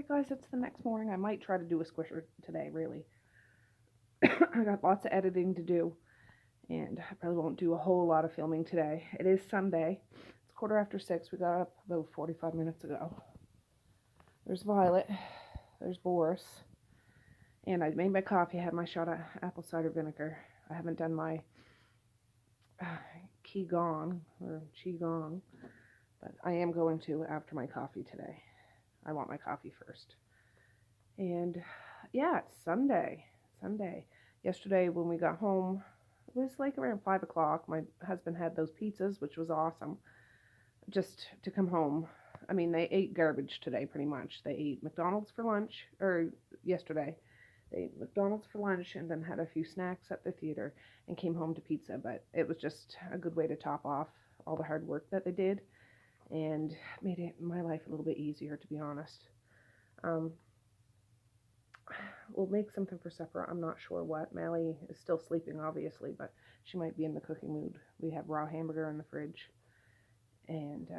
Alright guys, it's the next morning. I might try to do a squisher today, really. I got lots of editing to do, and I probably won't do a whole lot of filming today. It is Sunday. It's 6:15. We got up about 45 minutes ago. There's Violet. There's Boris. And I made my coffee. I had my shot of apple cider vinegar. I haven't done my Qigong, but I am going to after my coffee today. I want my coffee first. And yeah, it's Sunday. Yesterday when we got home, it was like around 5 o'clock. My husband had those pizzas, which was awesome. Just to come home. I mean, they ate garbage today, pretty much. They ate McDonald's for lunch, or yesterday. They ate McDonald's for lunch and then had a few snacks at the theater and came home to pizza. But it was just a good way to top off all the hard work that they did and made my life a little bit easier, to be honest. We'll make something for supper. I'm not sure what. Mally is still sleeping, obviously, but she might be in the cooking mood. We have raw hamburger in the fridge, and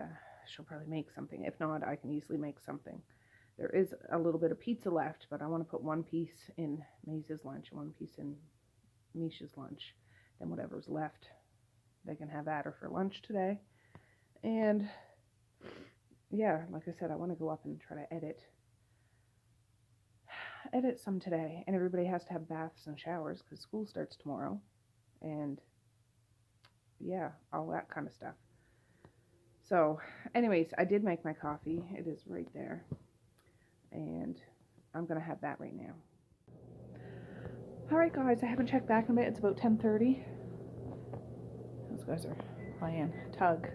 she'll probably make something. If not, I can easily make something. There is a little bit of pizza left, but I want to put one piece in Maze's lunch and one piece in Misha's lunch. Then whatever's left, they can have at her for lunch today. And yeah, like I said, I want to go up and try to edit some today, and everybody has to have baths and showers because school starts tomorrow, and yeah, all that kind of stuff. So anyways, I did make my coffee. It is right there, and I'm gonna have that right now. Alright guys, I haven't checked back in a bit. It's about 10:30. Those guys are playing tug.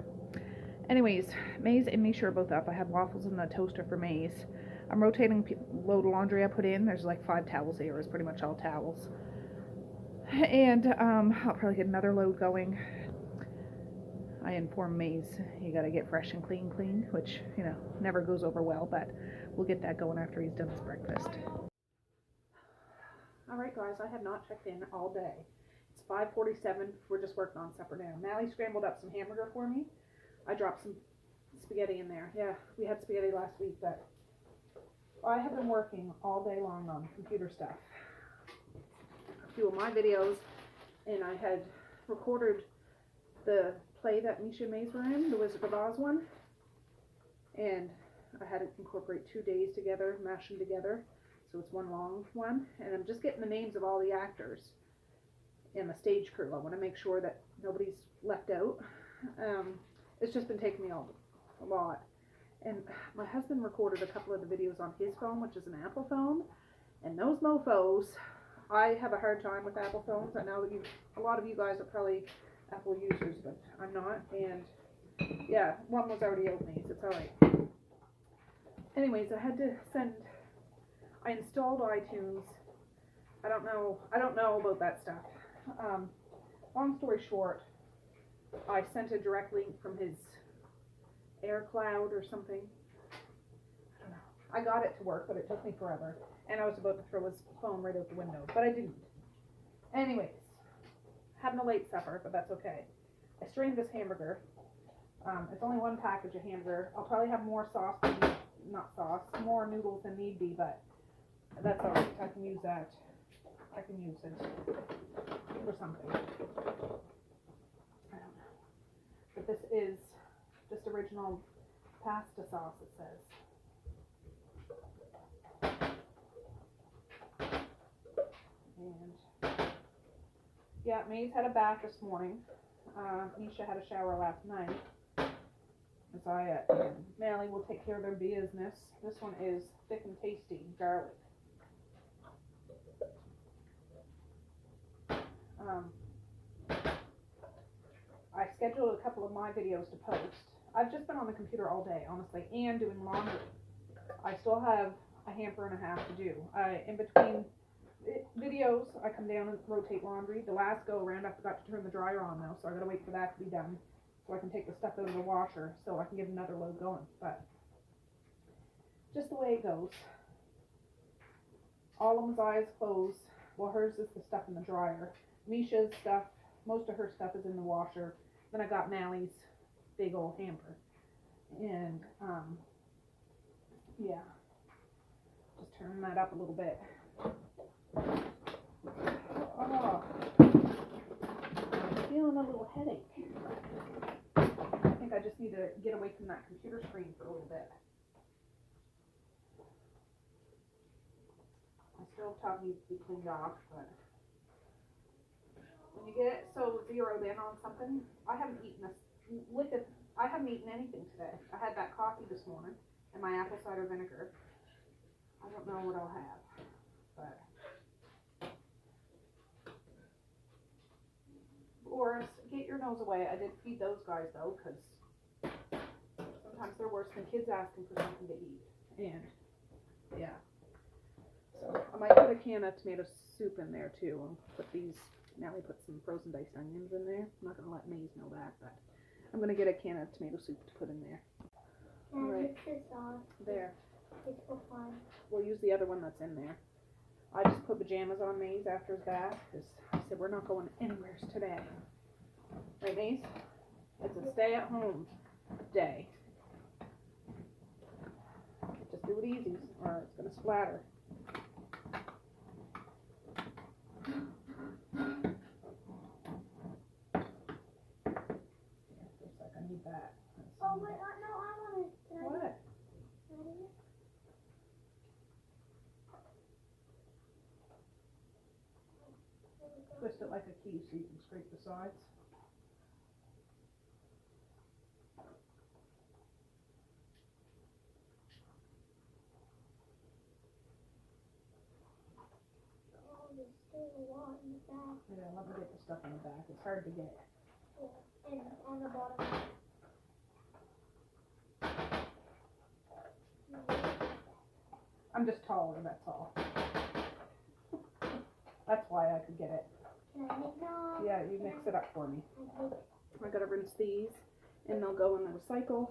Anyways, Maze and Misha are both up. I had waffles in the toaster for Maze. I'm rotating load of laundry I put in. There's like 5 towels here. It's pretty much all towels. And I'll probably get another load going. I informed Maze you gotta get fresh and clean, which, you know, never goes over well, but we'll get that going after he's done his breakfast. Alright guys, I have not checked in all day. It's 5:47. We're just working on supper now. Mally scrambled up some hamburger for me. I dropped some spaghetti in there. Yeah, we had spaghetti last week, but I have been working all day long on computer stuff. A few of my videos, and I had recorded the play that Misha and Maze were in, the Wizard of Oz one, and I had to incorporate 2 days together, mash them together, so it's one long one, and I'm just getting the names of all the actors and the stage crew. I want to make sure that nobody's left out. It's just been taking me a lot. And my husband recorded a couple of the videos on his phone, which is an Apple phone. And those mofos, I have a hard time with Apple phones. I know that a lot of you guys are probably Apple users, but I'm not. And yeah, one was already open, so it's alright. Anyways, I installed iTunes. I don't know about that stuff. Long story short, I sent a direct link from his AirCloud or something. I don't know. I got it to work, but it took me forever. And I was about to throw his phone right out the window, but I didn't. Anyways, having a late supper, but that's okay. I strained this hamburger. It's only one package of hamburger. I'll probably have more more noodles than need be, but that's alright. I can use that. I can use it for something. I don't know. But this is just original pasta sauce, it says. And yeah, Maze had a bath this morning. Misha had a shower last night. As Mally will take care of their business. This one is thick and tasty garlic. I scheduled a couple of my videos to post. I've just been on the computer all day, honestly, and doing laundry. I still have a hamper and a half to do. In between videos, I come down and rotate laundry. The last go around, I forgot to turn the dryer on though, so I gotta wait for that to be done so I can take the stuff out of the washer so I can get another load going. But just the way it goes. All of my eyes closed. Well, hers is the stuff in the dryer. Misha's stuff, most of her stuff is in the washer. Then I got Mally's big old hamper. And, yeah. Just turn that up a little bit. Oh, I'm feeling a little headache. I think I just need to get away from that computer screen for a little bit. My stove top needs to be cleaned off, but when you get so zeroed in on something, I haven't eaten anything today. I had that coffee this morning and my apple cider vinegar. I don't know what I'll have, but Boris, get your nose away. I did feed those guys though, because sometimes they're worse than kids asking for something to eat. And yeah, so I might put a can of tomato soup in there too. I'll put these. Now we put some frozen diced onions in there. I'm not gonna let Maze know that, but I'm gonna get a can of tomato soup to put in there. And Alright. this sauce. There. It's for fun. We'll use the other one that's in there. I just put pajamas on Maze after his bath because I said we're not going anywhere today. Right, Maze? It's a stay-at-home day. Just do it easy or it's gonna splatter. Looks like I need that. Oh wait, no, I want it. Can I do What? it? Can I do it? Twist it like a key so you can scrape the sides. Oh, there's still a lot in the back. Yeah, let me get the stuff in the back. It's hard to get. And on the bottom. I'm just taller, that's all. That's why I could get it. Can I make no? Yeah, you mix it up for me. Okay. I gotta rinse these and they'll go in the recycle.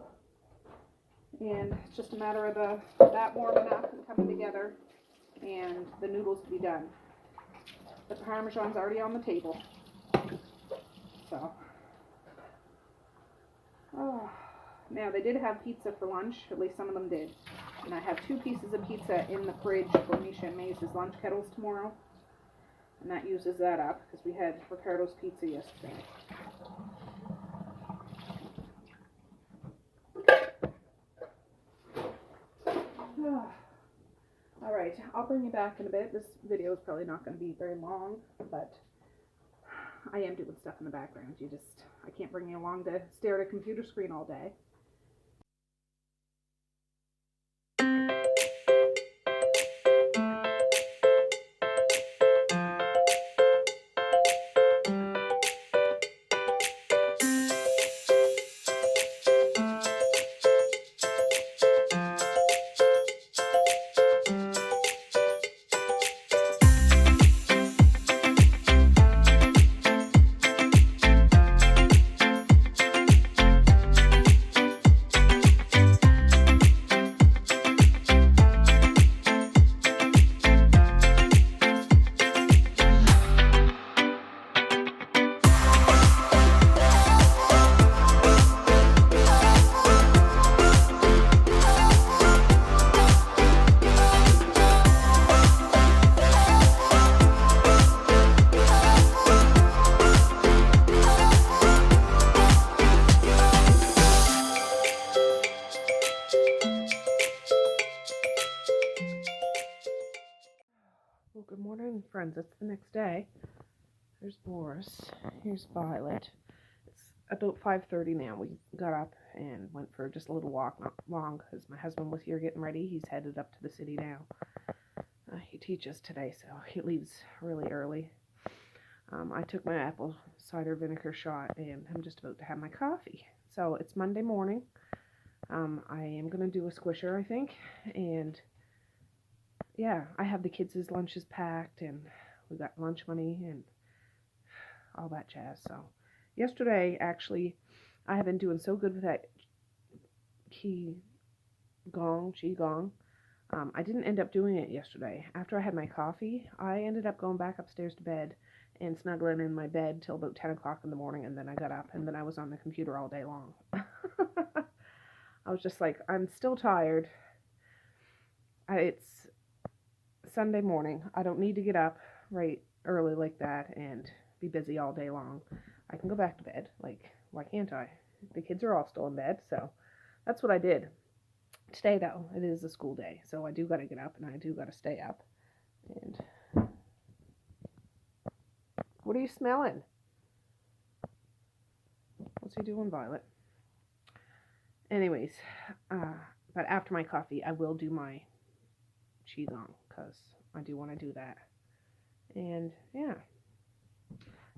And it's just a matter of that warming up and coming together and the noodles to be done. The Parmesan's already on the table. So. Oh. Now they did have pizza for lunch, at least some of them did. And I have 2 pieces of pizza in the fridge for Misha and Maze's lunch kettles tomorrow. And that uses that up because we had Ricardo's pizza yesterday. Alright, I'll bring you back in a bit. This video is probably not going to be very long, but I am doing stuff in the background. I can't bring you along to stare at a computer screen all day. Well, good morning, friends. It's the next day. There's Boris. Here's Violet. It's about 5:30 now. We got up and went for just a little walk, not long, because my husband was here getting ready. He's headed up to the city now. He teaches today, so he leaves really early. I took my apple cider vinegar shot, and I'm just about to have my coffee. So it's Monday morning. I am going to do a squisher, I think, and yeah, I have the kids' lunches packed, and we got lunch money and all that jazz. So yesterday, actually, I have been doing so good with that Qigong. I didn't end up doing it yesterday. After I had my coffee, I ended up going back upstairs to bed and snuggling in my bed till about 10 o'clock in the morning, and then I got up, and then I was on the computer all day long. I was just like, I'm still tired. It's Sunday morning. I don't need to get up right early like that and be busy all day long. I can go back to bed. Like, why can't I? The kids are all still in bed, so that's what I did. Today, though, it is a school day, so I do got to get up and I do got to stay up. And what are you smelling? What's he doing, Violet? Anyways, but after my coffee, I will do my qigong because I do want to do that. And yeah.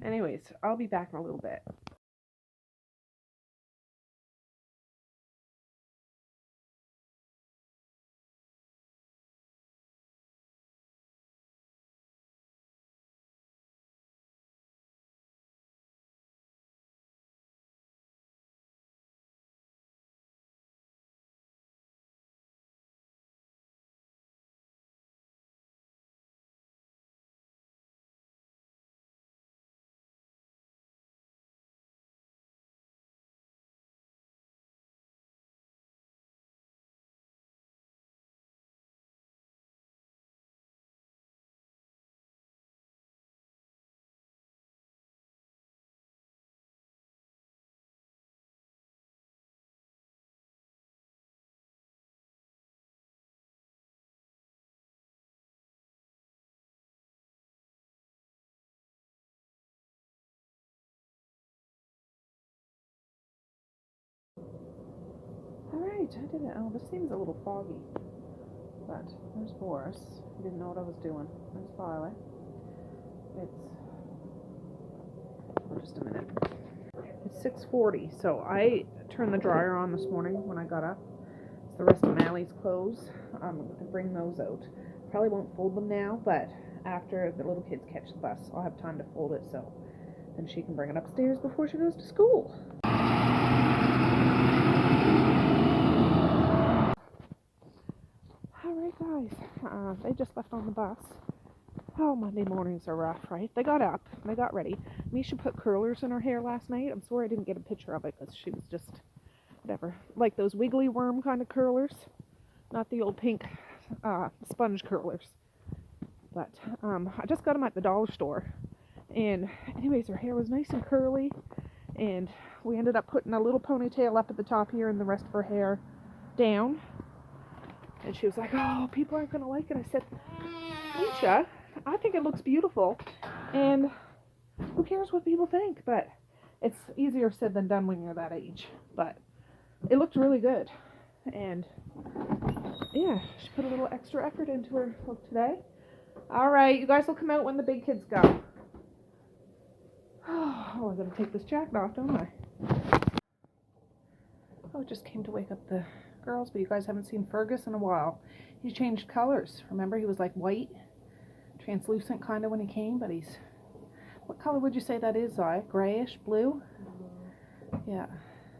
Anyways, I'll be back in a little bit. Alright, I did it. Oh, this seems a little foggy. But there's Boris. He didn't know what I was doing. There's Violet. Just a minute. It's 6:40, so I turned the dryer on this morning when I got up. It's the rest of Mally's clothes. I'm going to bring those out. Probably won't fold them now, but after the little kids catch the bus, I'll have time to fold it so then she can bring it upstairs before she goes to school. Alright guys, they just left on the bus. Oh, Monday mornings are rough, right? They got up, they got ready. Misha put curlers in her hair last night. I'm sorry I didn't get a picture of it because she was just, whatever, like those wiggly worm kind of curlers. Not the old pink sponge curlers. But I just got them at the dollar store. And anyways, her hair was nice and curly. And we ended up putting a little ponytail up at the top here and the rest of her hair down. And she was like, oh, people aren't going to like it. I said, Misha, I think it looks beautiful. And who cares what people think? But it's easier said than done when you're that age. But it looked really good. And yeah, she put a little extra effort into her look today. All right, you guys will come out when the big kids go. Oh, I gotta take this jacket off, don't I? Oh, just came to wake up the girls, but you guys haven't seen Fergus in a while. He's changed colors. Remember, he was like white, translucent kind of when he came, but he's... What color would you say that is, Zai? Grayish, blue? Yeah.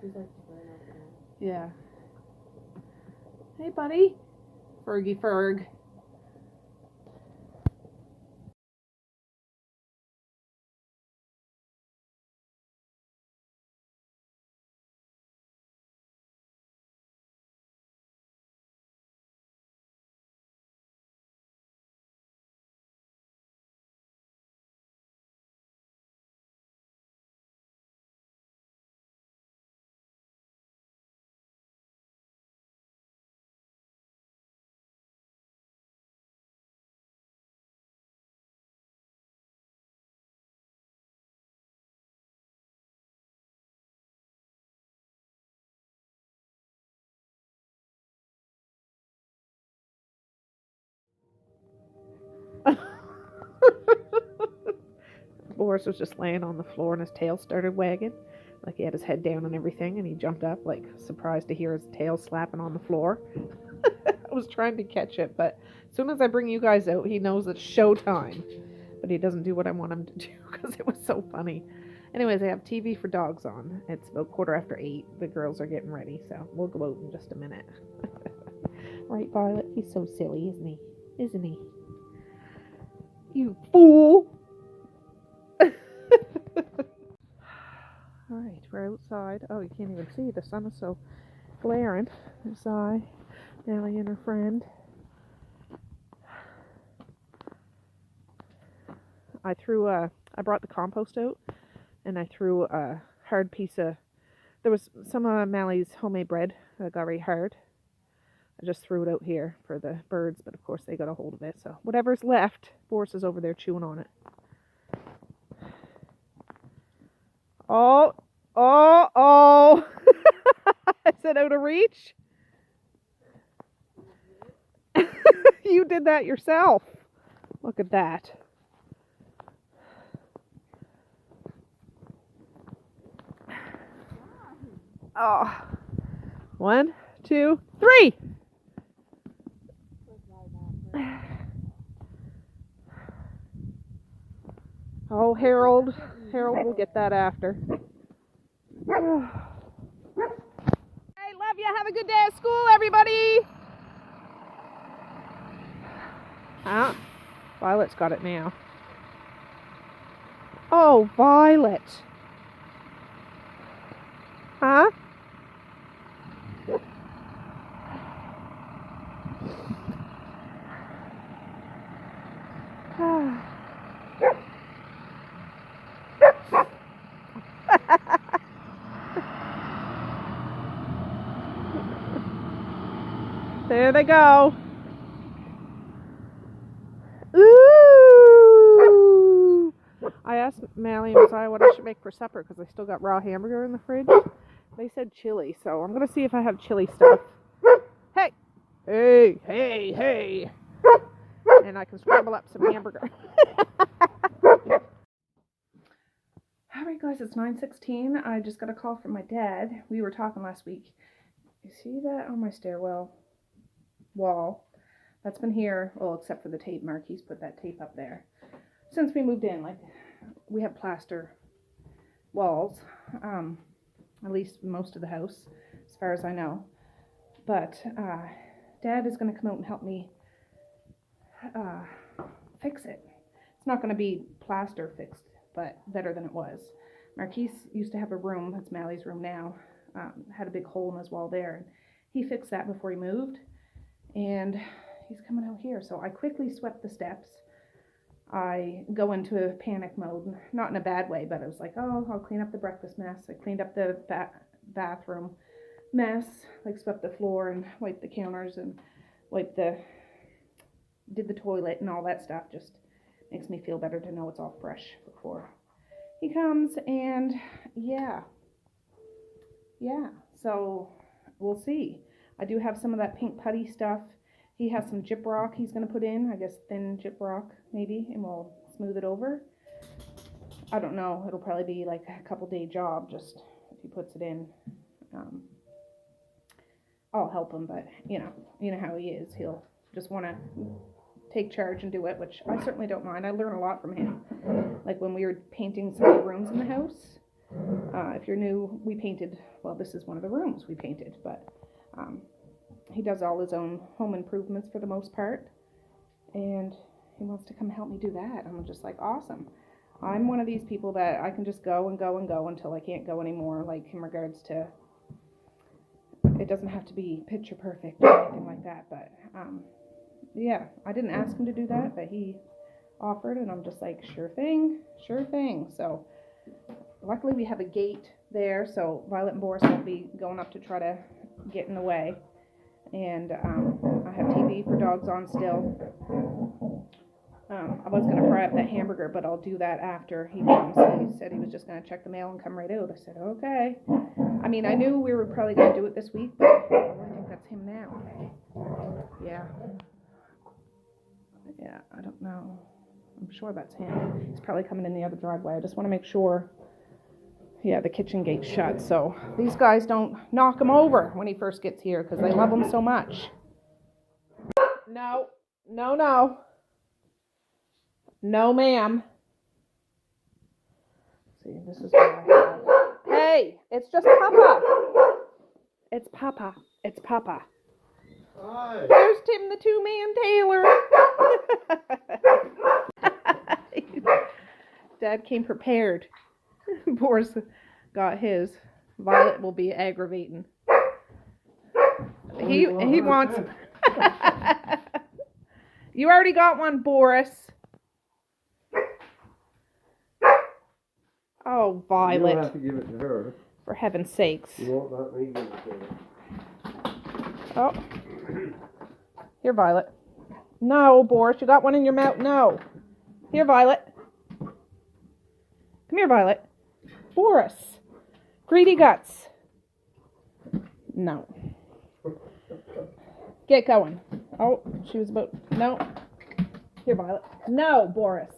He's like burn up now. Yeah. Hey, buddy. Fergie Ferg. Boris was just laying on the floor and his tail started wagging. Like he had his head down and everything, and he jumped up, like surprised to hear his tail slapping on the floor. I was trying to catch it, but as soon as I bring you guys out, he knows it's showtime. But he doesn't do what I want him to do because it was so funny. Anyways, I have TV for dogs on. It's about 8:15. The girls are getting ready, so we'll go out in just a minute. Right, Violet? He's so silly, isn't he? Isn't he? You fool! Alright, we're outside. Oh, you can't even see. The sun is so glaring. There's Nellie and her friend. I brought the compost out, and I threw a hard piece of, there was some of Mally's homemade bread that got very hard. I just threw it out here for the birds, but of course they got a hold of it. So whatever's left, Boris is over there chewing on it. Oh. Is it out of reach? You did that yourself. Look at that. Oh. 1, 2, 3. Oh, Harold will get that after. Hey, love you. Have a good day at school, everybody. Ah, Violet's got it now. Oh, Violet. Huh? There they go. Ooh! I asked Mally and Messiah what I should make for supper because I still got raw hamburger in the fridge. They said chili, so I'm going to see if I have chili stuff. Hey! Hey! And I can scramble up some hamburger. Alright guys, it's 9:16. I just got a call from my dad. We were talking last week. You see that on my stairwell wall? That's been here, well, except for the tape mark. He's put that tape up there since we moved in. Like, we have plaster walls, at least most of the house, as far as I know. But Dad is going to come out and help me fix it. It's not going to be plaster fixed, but better than it was. Marquise used to have a room, that's Mally's room now, had a big hole in his wall there, and he fixed that before he moved, and he's coming out here. So I quickly swept the steps. I go into a panic mode, not in a bad way, but I was like, oh, I'll clean up the breakfast mess. I cleaned up the bathroom mess, like swept the floor and wiped the counters and did the toilet and all that stuff. Just makes me feel better to know it's all fresh before he comes. And yeah, so we'll see. I do have some of that pink putty stuff. He has some gyprock he's going to put in, I guess thin gyprock maybe, and we'll smooth it over. I don't know, it'll probably be like a couple day job just if he puts it in. I'll help him, but you know how he is. He'll just want to take charge and do it, which I certainly don't mind. I learn a lot from him. Like when we were painting some of the rooms in the house, if you're new, we painted, well, this is one of the rooms we painted, but he does all his own home improvements for the most part, and he wants to come help me do that. I'm just like, awesome. I'm one of these people that I can just go and go and go until I can't go anymore, like in regards to, it doesn't have to be picture perfect or anything like that, but yeah, I didn't ask him to do that, but he offered, and I'm just like, sure thing. So luckily we have a gate there, so Violet and Boris won't be going up to try to get in the way. And I have TV for dogs on still. I was going to fry up that hamburger, but I'll do that after he comes. He said he was just going to check the mail and come right out. I said, okay. I mean, I knew we were probably going to do it this week, but I think that's him now. Yeah, I don't know. I'm sure that's him. He's probably coming in the other driveway. I just want to make sure, yeah, the kitchen gate's shut, so these guys don't knock him over when he first gets here, because they love him so much. No, ma'am. See, this is what I have. Hey, it's just Papa. It's Papa. Hi. There's Tim the Two-Man Taylor. Dad came prepared. Boris got his. Violet will be aggravating. He wants. You already got one, Boris. Oh, You Violet. don't have to give it to her. For heaven's sakes. You won't let me give it to her. Oh. Here, Violet. No, Boris, you got one in your mouth. No. Here, Violet. Come here, Violet. Boris. Greedy guts. No. Get going. Oh, she was about... No. Here, Violet. No, Boris.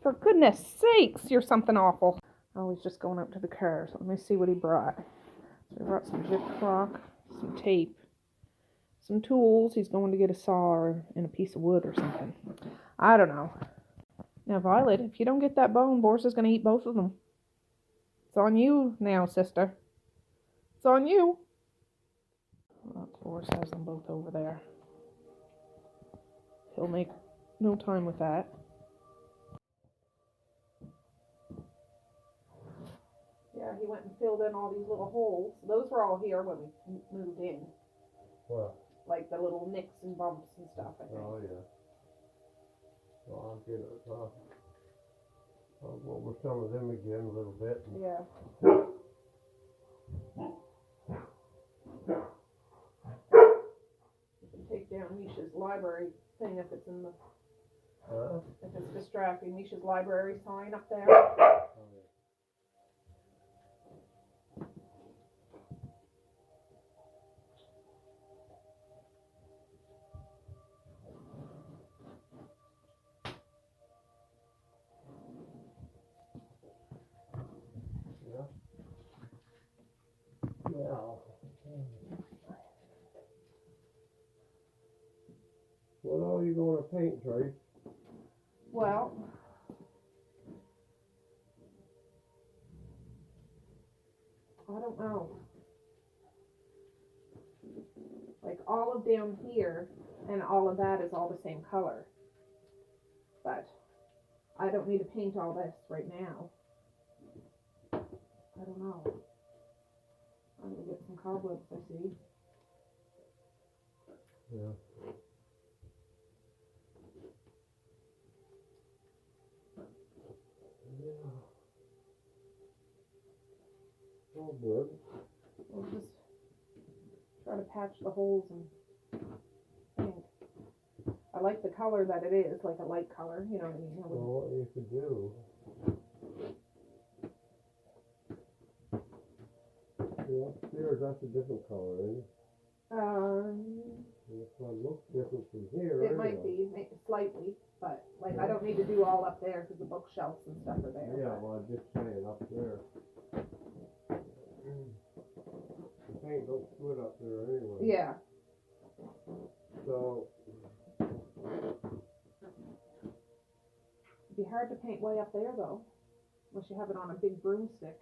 For goodness sakes, you're something awful. Oh, he's just going up to the car. So let me see what he brought. So he brought some gypcrock, some tape, some tools. He's going to get a saw and a piece of wood or something. I don't know. Now, Violet, if you don't get that bone, Boris is going to eat both of them. It's on you now, sister. It's on you. Well, Boris has them both over there. He'll make no time with that. Yeah, he went and filled in all these little holes. Those were all here when we moved in. What? Like the little nicks and bumps and stuff, I think. Oh, yeah. Well, I'll get it. I'll go over some of them again a little bit. Yeah. You can take down Misha's library thing if it's in the... If it's distracting. Misha's library sign up there. Oh, yeah. Now, what all you going to paint, Trace? Well, I don't know. Like all of down here and all of that is all the same color. But I don't need to paint all this right now. I don't know. I'm gonna get some cobwebs, I see. Yeah. Oh, good. We'll just try to patch the holes and paint. I like the color that it is, like a light color, you know what I mean? I Well, wouldn't- what you could do. Yeah, upstairs, that's a different color, isn't it? This one looks different from here. It might anyway. be, slightly, but like I don't need to do all up there because the bookshelves and stuff are there. Yeah, but- well, I'm just saying, up there. The paint don't split up there anyway. Yeah, So, it'd be hard to paint way up there though, unless you have it on a big broomstick.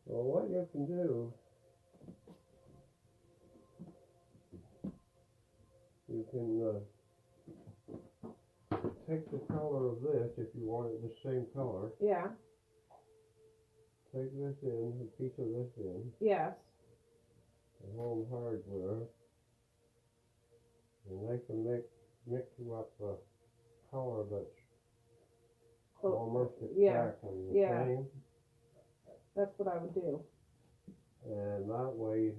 well, what you can do, you can, take the color of this, if you want it the same color, Yeah, take this in, a piece of this in, yes, the home hardware, and they can mix you up a color that's almost yeah, exactly the yeah. same, that's what I would do. and that way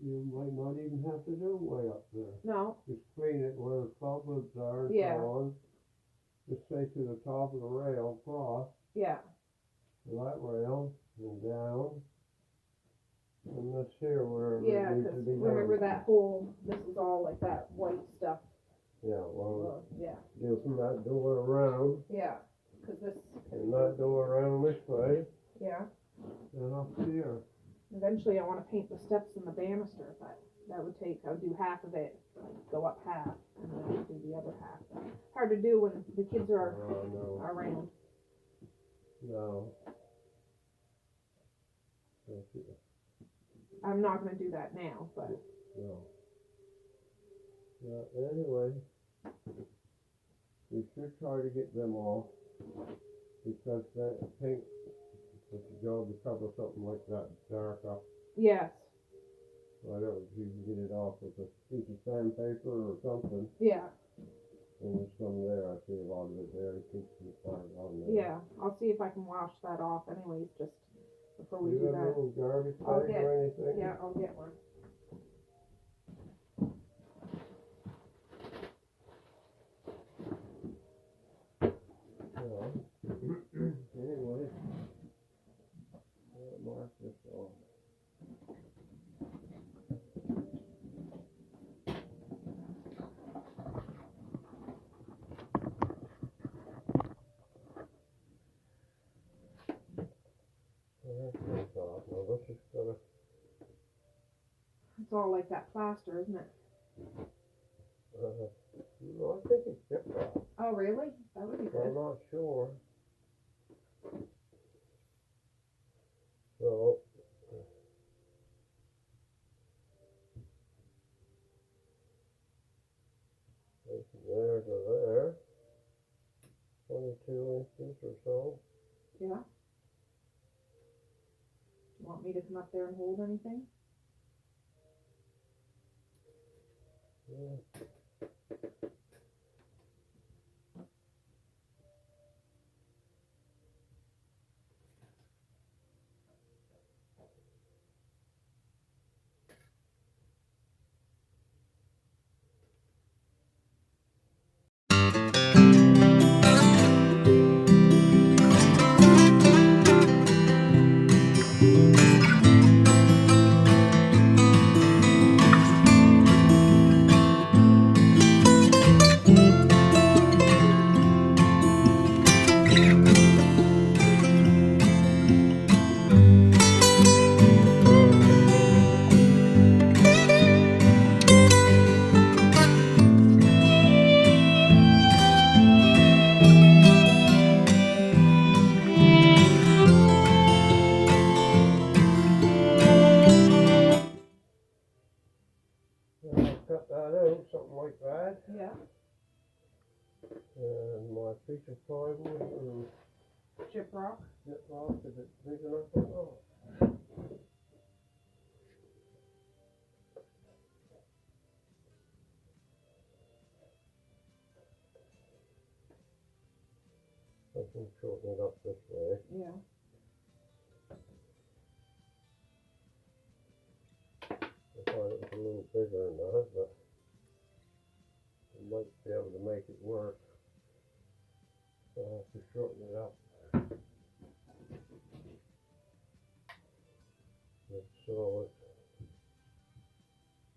you might not even have to do way up there. No, Just clean it where the cobwebs are and Yeah. so on. Just say to the top of the rail, cross yeah, to that rail and down. And this here where yeah, it needs to because be remember done. that whole, this is all like that white stuff. Yeah, well, Yeah, do from that door around yeah, because this, and that door around this way yeah. and up here. Eventually I want to paint the steps and the banister, but that would take, I would do half of it, like go up half, and then do the other half. Hard to do when the kids are No, around. no. That's it. I'm not going to do that now, but No. Yeah, anyway, we should try to get them off because that paint, it's a job to cover something like that dark up. yes, I don't know if you can get it off with a piece of sandpaper or something. yeah, And there's some there, I see a lot of it there, it keeps the fire on there. Yeah, I'll see if I can wash that off anyways, just before we You do got a that. little garbage I'll bag get- or anything? Yeah, I'll get one. Yeah. Anyway. Mark this off. Well, that's nice off. Now let's just gotta, It's all like that plaster, isn't it? no, I think it's Gyprock. Oh, really? That would be I'm good. not sure. So. From there to there. 22 inches or so. Yeah. You want me to come up there and hold anything? Yeah. I'll cut that out, something like that. Yeah. And my piece of plywood or Gyprock. Gyprock, is it big enough or not? I can shorten it up this way. Yeah. I thought it was a little bigger than that, but I might be able to make it work. So I'll have to shorten it up. And so it's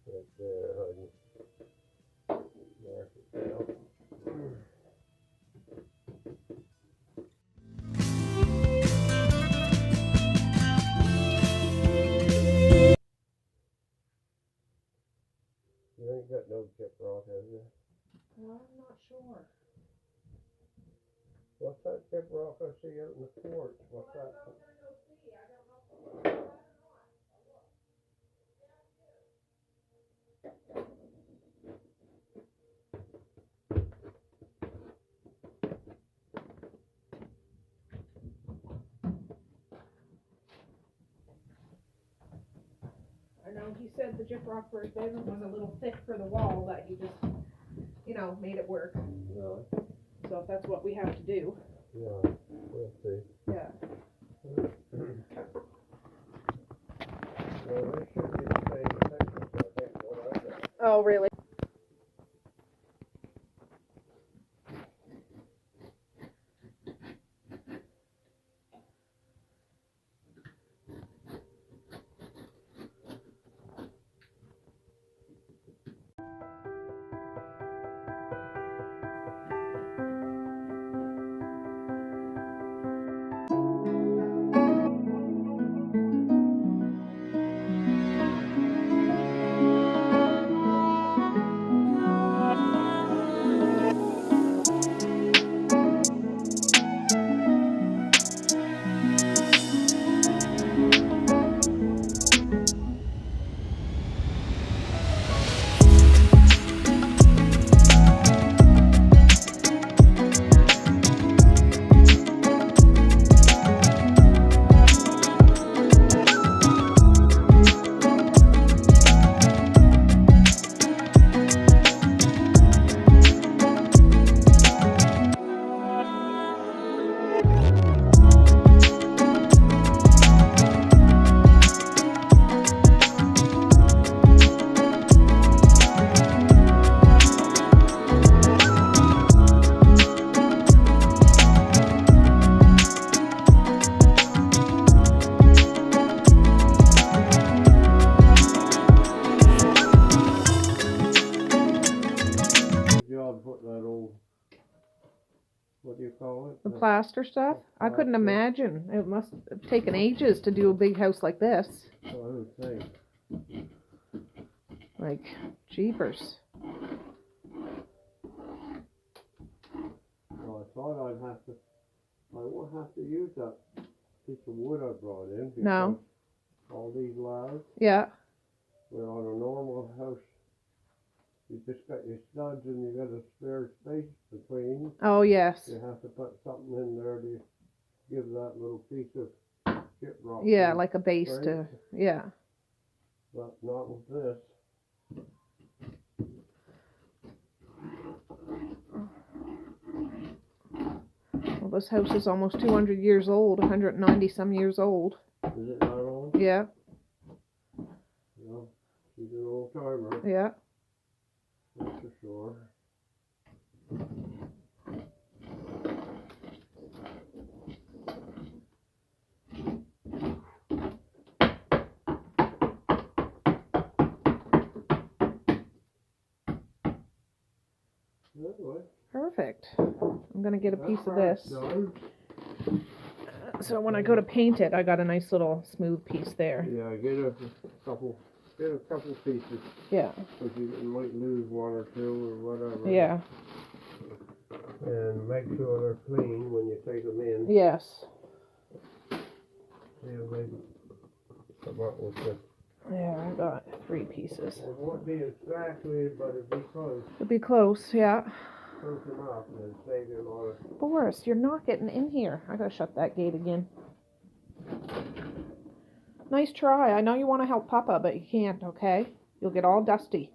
right there, I can mark it down. You ain't got no Gyprock, have you? Well, I'm not sure. What's that Gyprock I see out in the porch? What's that? I know he said the Gyprock for his bedroom was a little thick for the wall, but he just, made it work. No. So if that's what we have to do. Yeah, we'll see. Yeah. Well, they should be the same dimensions, I think, what I got. Oh, really? plaster stuff? I couldn't Plaster. imagine. It must have taken ages to do a big house like this. So I would think. Like, jeepers. Well, I thought I won't have to use that piece of wood I brought in. No. Because all these ladders, Yeah. where on a normal house, you just got your studs and you got a spare space between. Oh, yes. You have to put something in there to give that little piece of shiprock. Yeah, some like a base to, strength, yeah. But not with this. Well, this house is almost 200 years old, 190 some years old. Is it not on? Yeah, No. She's an old timer, yeah. that's for sure. Anyway, Perfect. I'm gonna get a piece of that's this. done. So when I go to paint it, I got a nice little smooth piece there. Yeah, get a couple pieces, Yeah, because you might lose one or two or whatever. yeah, And make sure they're clean when you take them in. yes. See if they come up with the, Yeah, I got 3 pieces. it won't be exactly, but it'll be close, It'll be close, yeah. close enough, and it'll save you a lot of. Boris, you're not getting in here. I gotta shut that gate again. Nice try. I know you want to help Papa, but you can't, okay? You'll get all dusty.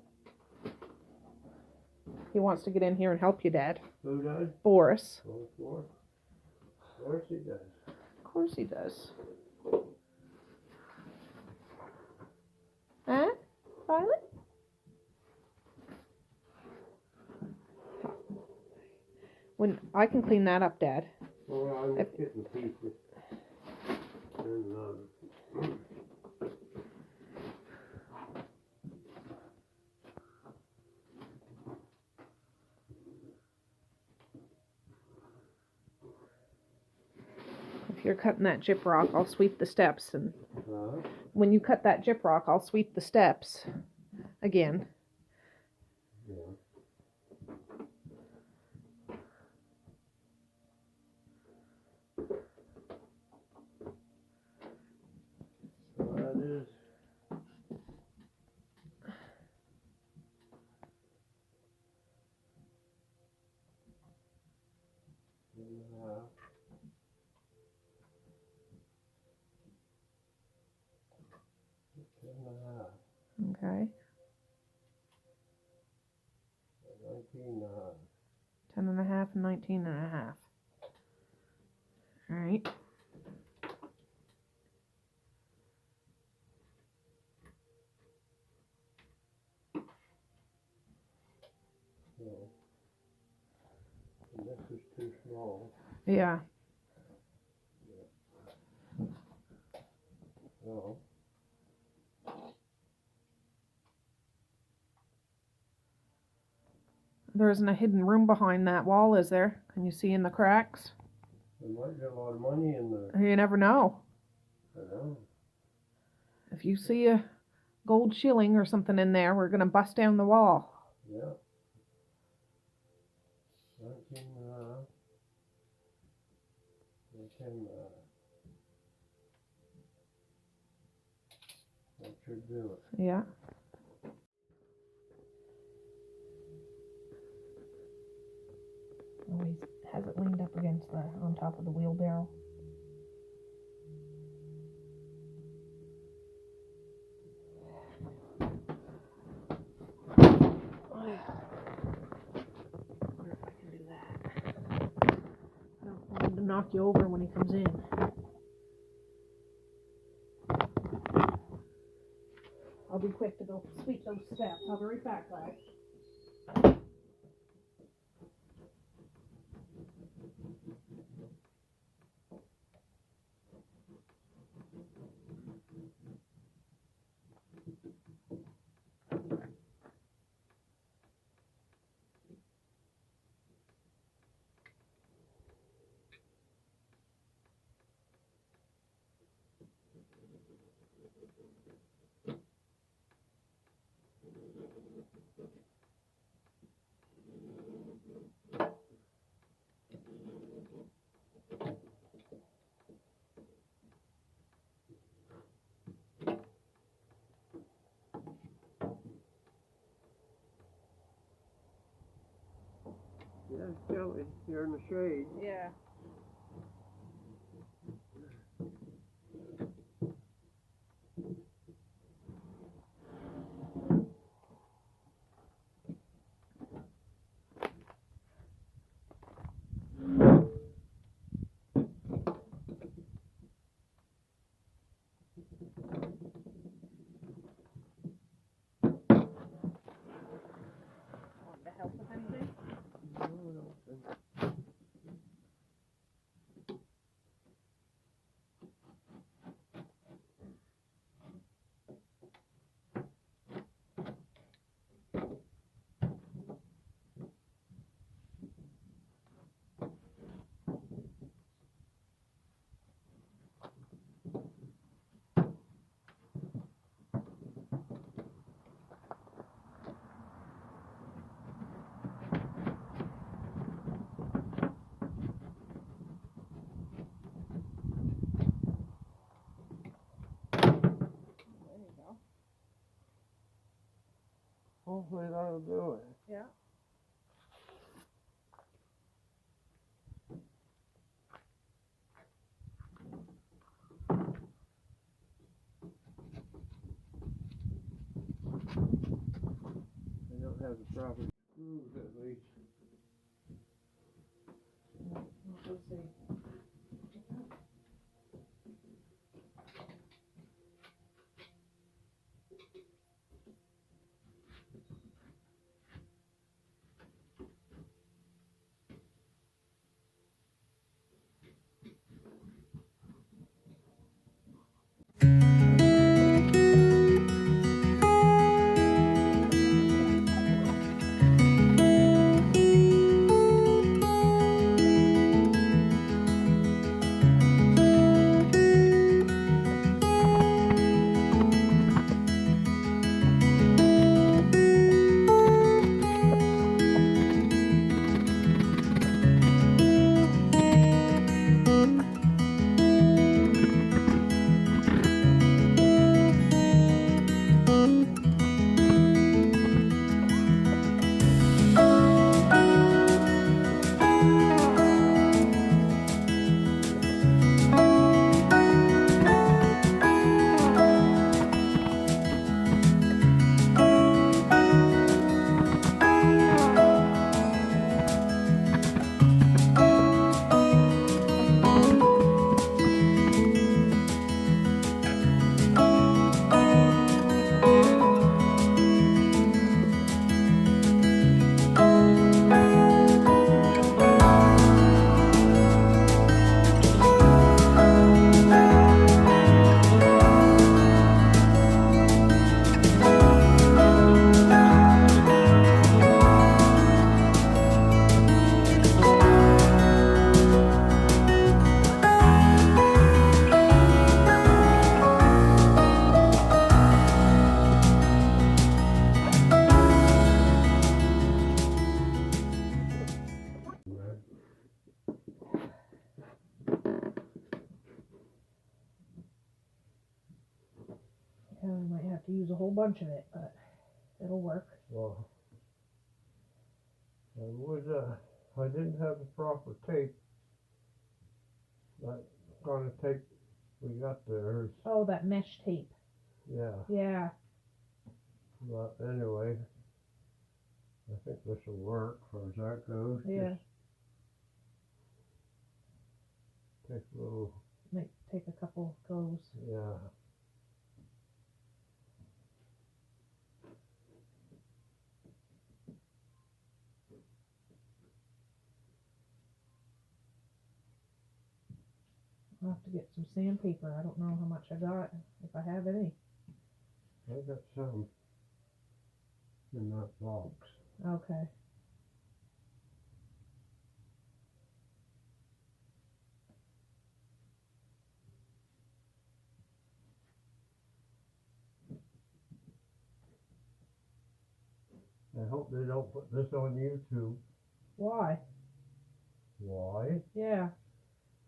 He wants to get in here and help you, Dad. Who does? Boris. Oh, of course he does. Of course he does. Huh? Violet? When I can clean that up, Dad. Well, I'm just getting pieces. And, If you're cutting that gyprock, I'll sweep the steps, and uh, when you cut that gyprock, I'll sweep the steps again. yeah. So that is. Okay. 19, 10 and a half and 19 and a half. All right. no. And this is too small. Yeah. No. There isn't a hidden room behind that wall, is there? Can you see in the cracks? There might be a lot of money in there. You never know. I know. If you see a gold shilling or something in there, we're gonna bust down the wall. Yeah. 19, 10, that should do it. Yeah. Always has it leaned up against the on top of the wheelbarrow. Wonder if I can do that. I don't want him to knock you over when he comes in. I'll be quick to go sweep those steps. I'll be right back, guys. Yeah, it's chilly here in the shade. Yeah. Want to help with anything? There you go. Hopefully that'll do it. Yeah. They don't have the proper screws at least. Let's see. Yeah, we might have to use a whole bunch of it, but it'll work. Well, I didn't have the proper tape. That kind of tape we got there is, Oh, that mesh tape. yeah. Yeah. But anyway, I think this will work as far as that goes. Yeah. Just take a little, Might take a couple goes. yeah. I'll have to get some sandpaper. I don't know how much I got, if I have any. I got some in that box. Okay. I hope they don't put this on YouTube. Why? Why? Yeah.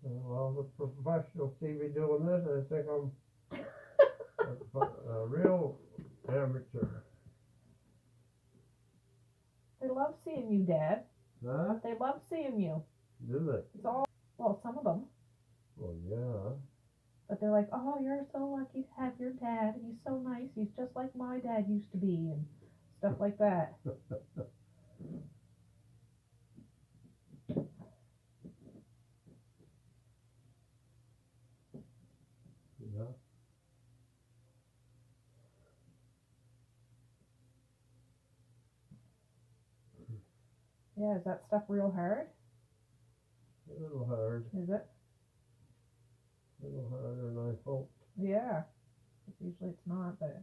Well, the professional TV doing this, I think I'm a real amateur. They love seeing you, Dad. Huh? They love seeing you. Do they? It's all, well, some of them. Well, yeah. But they're like, oh, you're so lucky to have your dad. He's so nice. He's just like my dad used to be, and stuff like that. Yeah. Yeah, is that stuff real hard? A little hard. Is it? A little harder than I hoped. Yeah. Usually it's not, but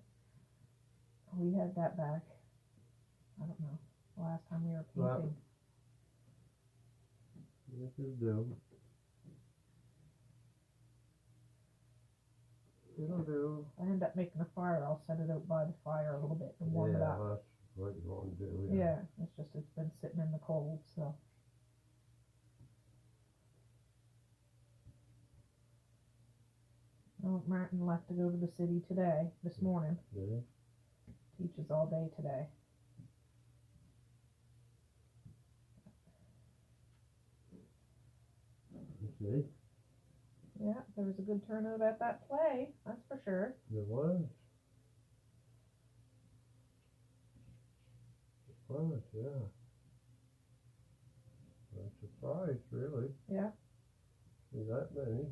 we had that back. I don't know. Last time we were Well, painting. Yes, you do. It'll do. I end up making a fire. I'll set it out by the fire a little bit and warm it Yeah, up. that's what you want to do. Yeah, it's just it's been sitting in the cold, so. Oh, Martin left to go to the city today, this morning. Yeah. Teaches all day today. You see? Yeah, there was a good turnout at that play, that's for sure. There was. It was, yeah. I'm surprised, really. Yeah. See that many.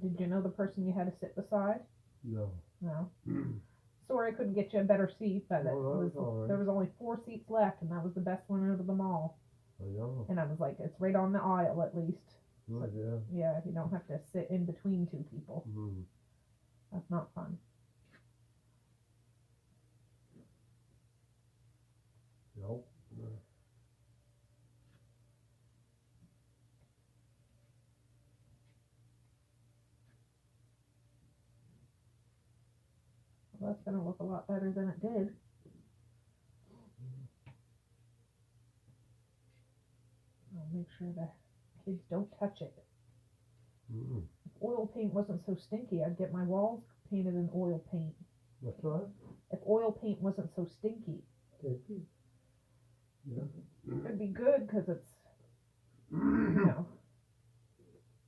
Did you know the person you had to sit beside? No. No. Sorry I couldn't get you a better seat, but Oh, that was all right. there was only 4 seats left, and that was the best one out of them all. I know. And I was like, it's right on the aisle at least. Good, yeah. Yeah, you don't have to sit in between 2 people. Mm. That's not fun. Nope. Well, that's gonna look a lot better than it did. I'll make sure the kids don't touch it. Mm. If oil paint wasn't so stinky, I'd get my walls painted in oil paint. What's that? If oil paint wasn't so stinky, Tasty? Yeah. it'd be good because it's, you know,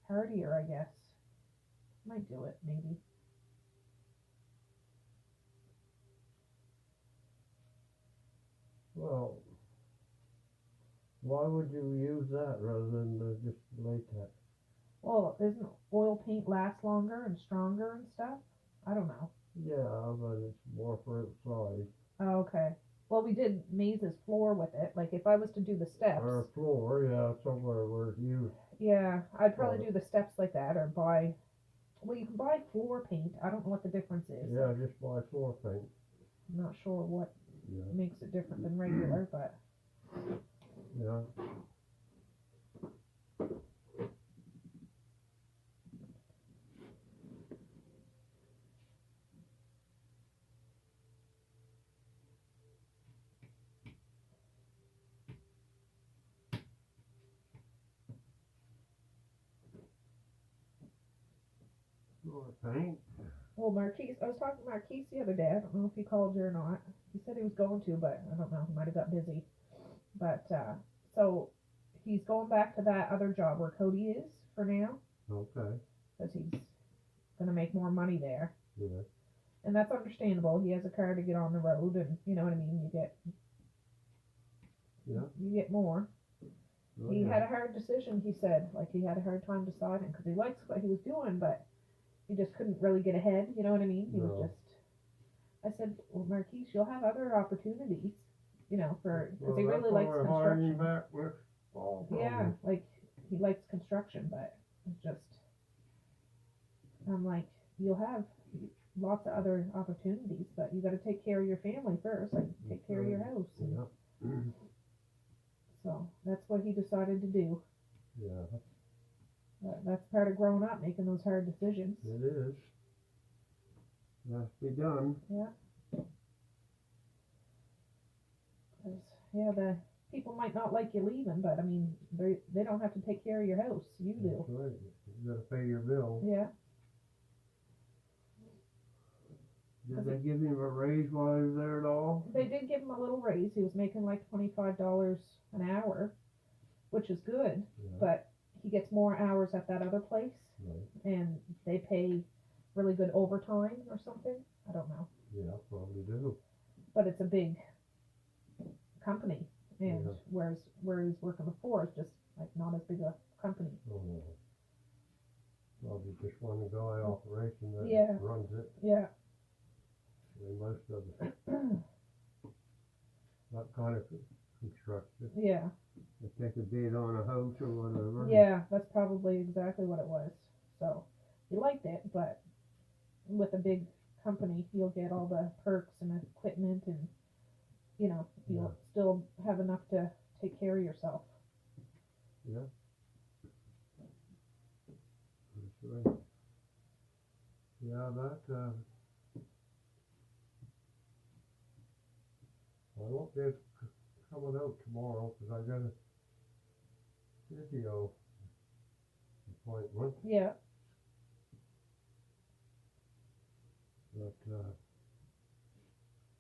hardier, I guess. Might do it, maybe. Well, why would you use that rather than just latex? Well, isn't oil paint last longer and stronger and stuff? I don't know. Yeah, but it's more for outside. Oh, okay. Well, we did Maze's floor with it. Like, if I was to do the steps, Or floor, yeah, somewhere where it's used. yeah, I'd probably do the steps like that or buy, well, you can buy floor paint. I don't know what the difference is. Yeah, just buy floor paint. I'm not sure what Yeah. makes it different than regular, but Yeah. Floor paint. well, Marquise, I was talking to Marquise the other day. I don't know if he called you or not. He said he was going to, but I don't know. He might have got busy. But so he's going back to that other job where Cody is for now Okay. because he's gonna make more money there. Yeah. And that's understandable. He has a car to get on the road, and you know what I mean. You get more. Oh, He yeah. had a hard decision. He said, like he had a hard time deciding because he likes what he was doing, but he just couldn't really get ahead. You know what I mean? He No. was just. I said, well, Marquise, you'll have other opportunities. You know, for because he really likes construction. Back with fall Yeah, like he likes construction, but it's just. I'm like, you'll have lots of other opportunities, but you got to take care of your family first, like take care of your house. And Yeah. so that's what he decided to do. Yeah, But that's part of growing up, making those hard decisions. it is. Has to be done. Yeah. 'Cause, yeah, the people might not like you leaving, but I mean, they don't have to take care of your house. You do. That's right. You gotta pay your bill. Yeah. Did they give him a raise while he was there at all? They did give him a little raise. He was making like $25 an hour, which is good, Yeah. but he gets more hours at that other place, Right. and they pay really good overtime or something. I don't know, Yeah, probably do. but it's a big company, and Yeah. where he's working before is just like not as big a company. Oh, no. Probably just one guy operation that Yeah. runs it. Yeah. And most of it, that kind of construction. Yeah. They take a bid on a house or whatever. Yeah, that's probably exactly what it was. So he liked it, but with a big company, you'll get all the perks and equipment, and you'll Yeah. still have enough to take care of yourself. Yeah. That's right. Yeah, that, I won't be coming out tomorrow because I got a physio appointment, Yeah. but,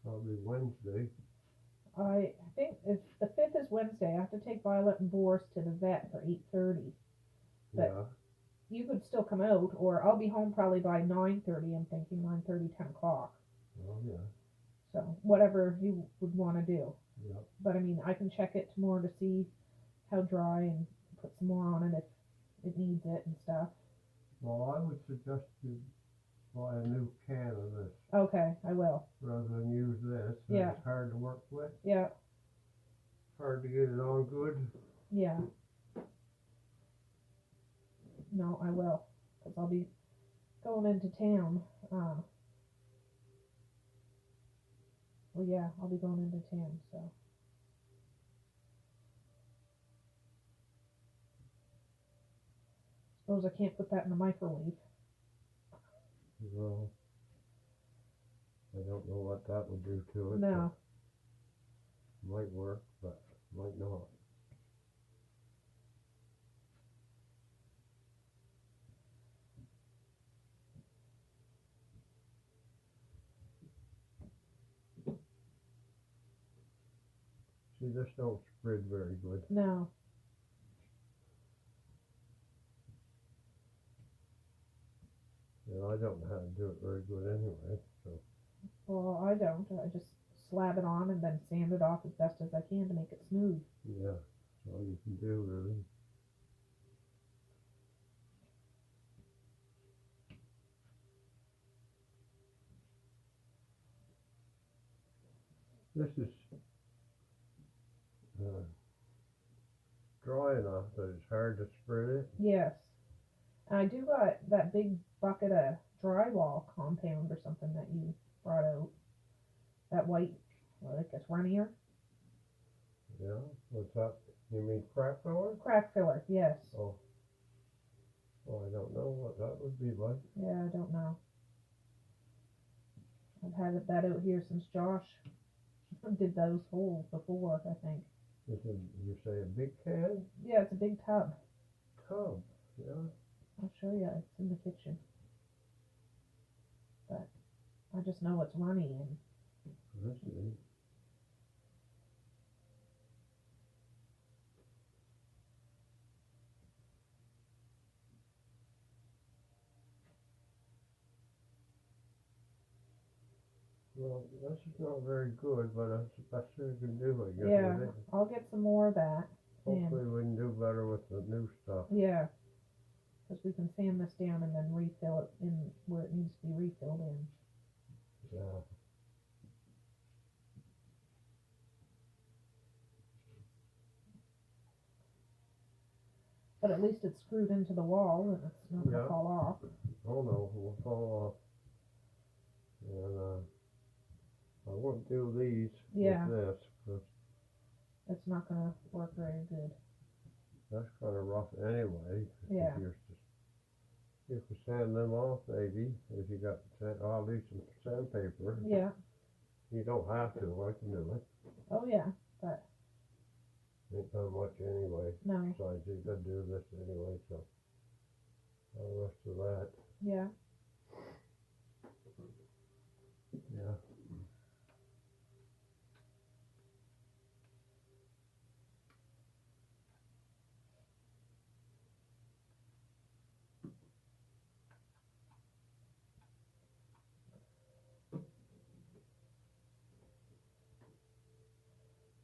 probably Wednesday. I think if the 5th is Wednesday, I have to take Violet and Boris to the vet for 8:30. But- Yeah, You could still come out, or I'll be home probably by 9:30. I'm thinking 9:30, 10 o'clock. well, yeah, So whatever you would want to do. yeah. But I mean, I can check it tomorrow to see how dry and put some more on it if it needs it and stuff. Well, I would suggest you buy a new can of this Okay, I will. rather than use this. Yeah. It's hard to work with, Yeah, hard to get it on good. yeah. No, I will. Because I'll be going into town. Well, yeah, I'll be going into town, so. Suppose I can't put that in the microwave. Well, I don't know what that would do to it. No. but Might work, but might not. See, this don't spread very good. No. And I don't know how to do it very good anyway, so. Well, I don't. I just slab it on and then sand it off as best as I can to make it smooth. Yeah, that's all you can do, really. This is dry enough that it's hard to spread it. Yes. And I do got that big bucket of drywall compound or something that you brought out. That white, like it's runnier. Yeah, what's that? You mean crack filler? Crack filler, yes. Oh. Well, I don't know what that would be like. Yeah, I don't know. I've had that out here since Josh did those holes before, I think. This is, you say a big can? Yeah, it's a big tub. Tub, yeah. I'll show you. It's in the kitchen. But I just know it's runny and This is. Well, this is not very good, but that's the best thing you can do, I guess, yeah, with it. I'll get some more of that. Hopefully we can do better with the new stuff. Yeah, because we can sand this down and then refill it in where it needs to be refilled in. Yeah. But at least it's screwed into the wall and it's not gonna Yeah. fall off. Oh no, it will fall off. And I won't do these Yeah. with this, because It's not gonna work very good. that's kind of rough anyway. Yeah. You're just You can sand them off maybe, if you got, I'll leave some sandpaper. Yeah. You don't have to, I can do it. Oh yeah. Ain't done much anyway, No. besides you gotta do this anyway, so. All the rest of that, Yeah. yeah.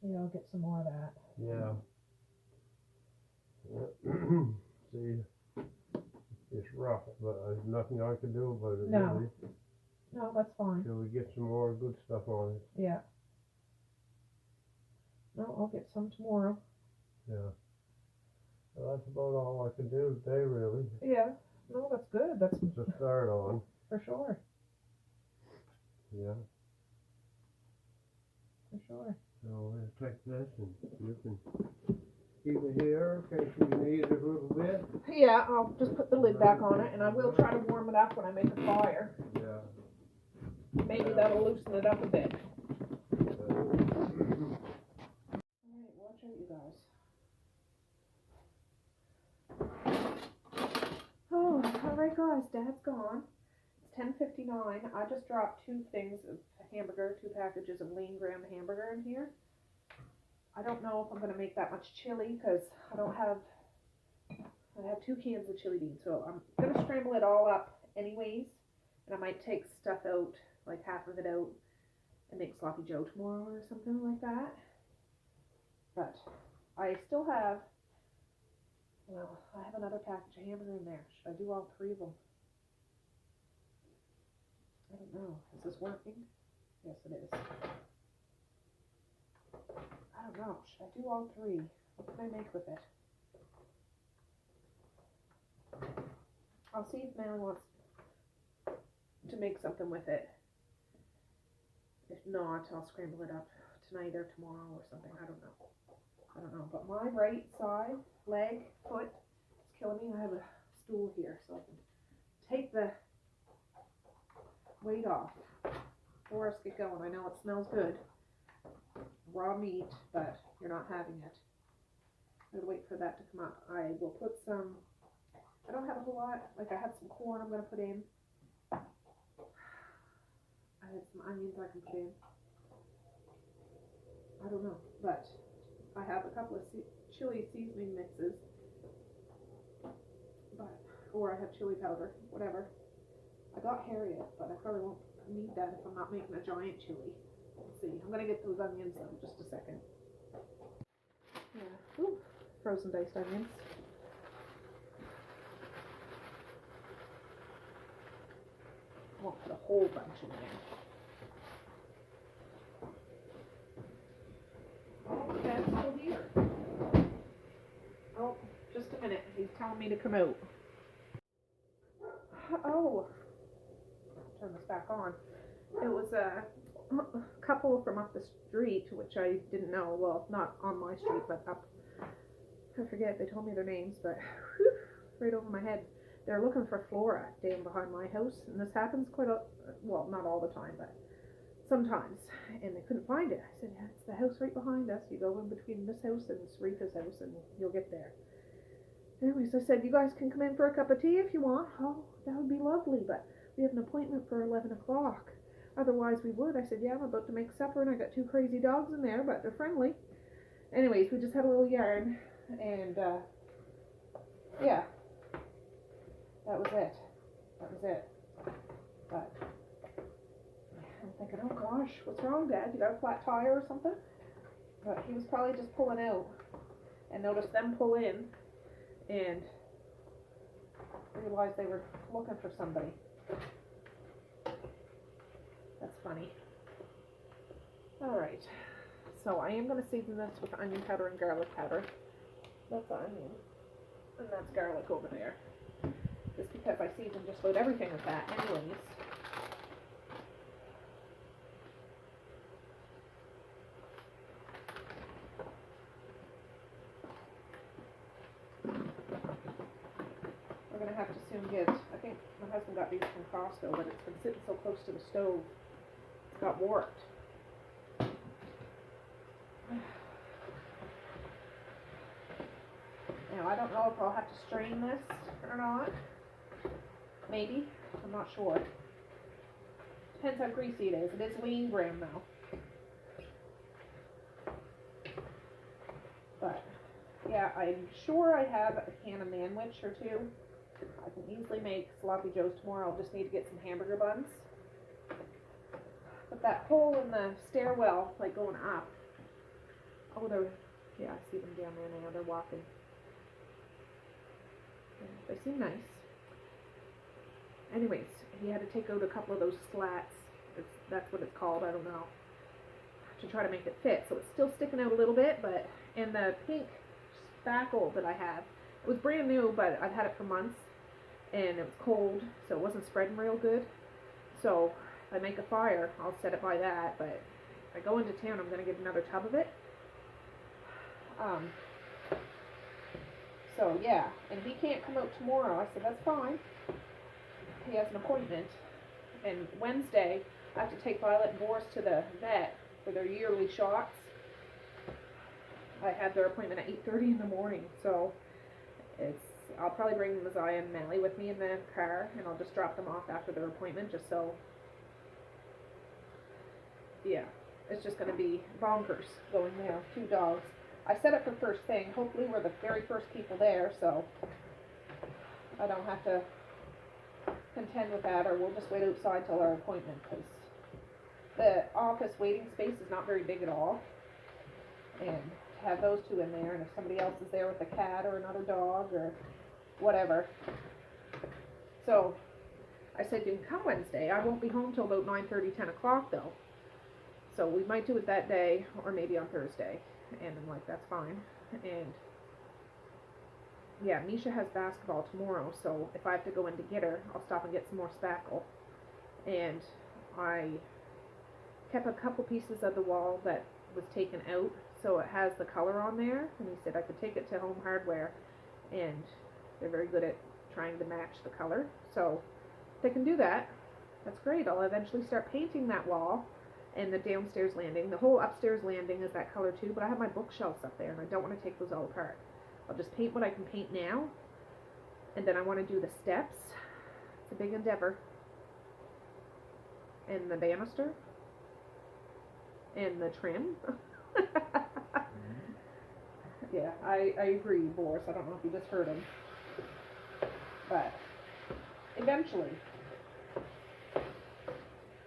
Yeah, I'll get some more of that. Yeah. See, it's rough, but there's nothing I can do about it No. really, No, that's fine. till we get some more good stuff on it, Yeah. No, I'll get some tomorrow. yeah. Well, that's about all I can do today really, Yeah. No, that's good. That's to start on, for sure. yeah. For sure. So we'll take this and you can keep it here in case you need it a little bit. Yeah, I'll just put the lid back on it, and I will try to warm it up when I make a fire. Yeah. Maybe that'll loosen it up a bit. Alright, watch out, you guys. Oh, alright guys, Dad's gone. It's 10:59. I just dropped 2 things of hamburger, 2 packages of lean graham hamburger in here. I don't know if I'm gonna make that much chili, because I have 2 cans of chili beans, so I'm gonna scramble it all up anyways, and I might take stuff out, like half of it out, and make sloppy joe tomorrow or something like that. But I still have, well, I have another package of hamburger in there. Should I do all 3 of them? I don't know. Is this working? Yes, it is. I don't know. Should I do all 3? What can I make with it? I'll see if Nana wants to make something with it. If not, I'll scramble it up tonight or tomorrow or something. I don't know. But my right side, leg, foot, is killing me. I have a stool here, so I can take the weight off before us get going. I know it smells good. Raw meat, but you're not having it. I'm gonna wait for that to come up. I will put some, I don't have a whole lot, like I have some corn I'm gonna put in. I have some onions I can put in. I don't know, but I have a couple of chili seasoning mixes. Or I have chili powder, whatever. I got Harriet, but I probably won't need that if I'm not making a giant chili. Let's see. I'm gonna get those onions though, just a second. Yeah. Ooh, frozen diced onions. I won't put a whole bunch in there. Oh, Dad's still here. Oh, just a minute. He's telling me to come out. Oh, turn this back on. It was a couple from up the street, which I didn't know. Well, not on my street, but up. I forget. They told me their names, but whew, right over my head. They're looking for Flora down behind my house, and this happens quite a well, not all the time, but sometimes. And they couldn't find it. I said, yeah, it's the house right behind us. You go in between this house and Sarita's house, and you'll get there. Anyways, I said, you guys can come in for a cup of tea if you want. Oh, that would be lovely, but we have an appointment for 11 o'clock. Otherwise we would. I said, yeah, I'm about to make supper, and I got 2 crazy dogs in there, but they're friendly. Anyways, we just had a little yarn, and yeah, that was it. But I'm thinking, oh gosh, what's wrong, Dad? You got a flat tire or something? But he was probably just pulling out, and noticed them pull in, and realized they were looking for somebody. That's funny. Alright, so I am going to season this with onion powder and garlic powder. That's onion, and that's garlic over there. Just because I season just about everything with that anyways. We're going to have to soon get, I think my husband got these from Costco, but it's been sitting so close to the stove, it's got warped. Now, I don't know if I'll have to strain this or not. Maybe. I'm not sure. Depends how greasy it is. It is lean graham though. But, yeah, I'm sure I have a can of Manwich or two. I can easily make sloppy joes tomorrow. I'll just need to get some hamburger buns. But that hole in the stairwell, like going up. Oh, they're, yeah, I see them down there now. They're walking. Yeah, they seem nice. Anyways, he had to take out a couple of those slats. That's what it's called, I don't know. To try to make it fit. So it's still sticking out a little bit, but, and the pink spackle that I have, it was brand new, but I've had it for months. And it was cold, so it wasn't spreading real good. So, if I make a fire, I'll set it by that, but if I go into town, I'm going to get another tub of it. So, yeah, and he can't come out tomorrow. I said, that's fine. He has an appointment. And Wednesday, I have to take Violet and Boris to the vet for their yearly shots. I have their appointment at 8:30 in the morning, so I'll probably bring Messiah and Mally with me in the car, and I'll just drop them off after their appointment, just so, yeah, it's just going to be bonkers going there, 2 dogs. I set up for first thing. Hopefully we're the very first people there, so I don't have to contend with that, or we'll just wait outside till our appointment, because the office waiting space is not very big at all, and to have those 2 in there, and if somebody else is there with a cat or another dog or whatever. So I said, you can come Wednesday. I won't be home till about 9:30, 10 o'clock though. So we might do it that day, or maybe on Thursday. And I'm like, that's fine. And yeah, Misha has basketball tomorrow, so if I have to go in to get her, I'll stop and get some more spackle. And I kept a couple pieces of the wall that was taken out, so it has the color on there. And he said I could take it to Home Hardware, and they're very good at trying to match the color. So if they can do that, that's great. I'll eventually start painting that wall and the downstairs landing. The whole upstairs landing is that color too, but I have my bookshelves up there and I don't want to take those all apart. I'll just paint what I can paint now, and then I want to do the steps. It's a big endeavor. And the banister. And the trim. Yeah, I agree, Boris. I don't know if you just heard him. But eventually.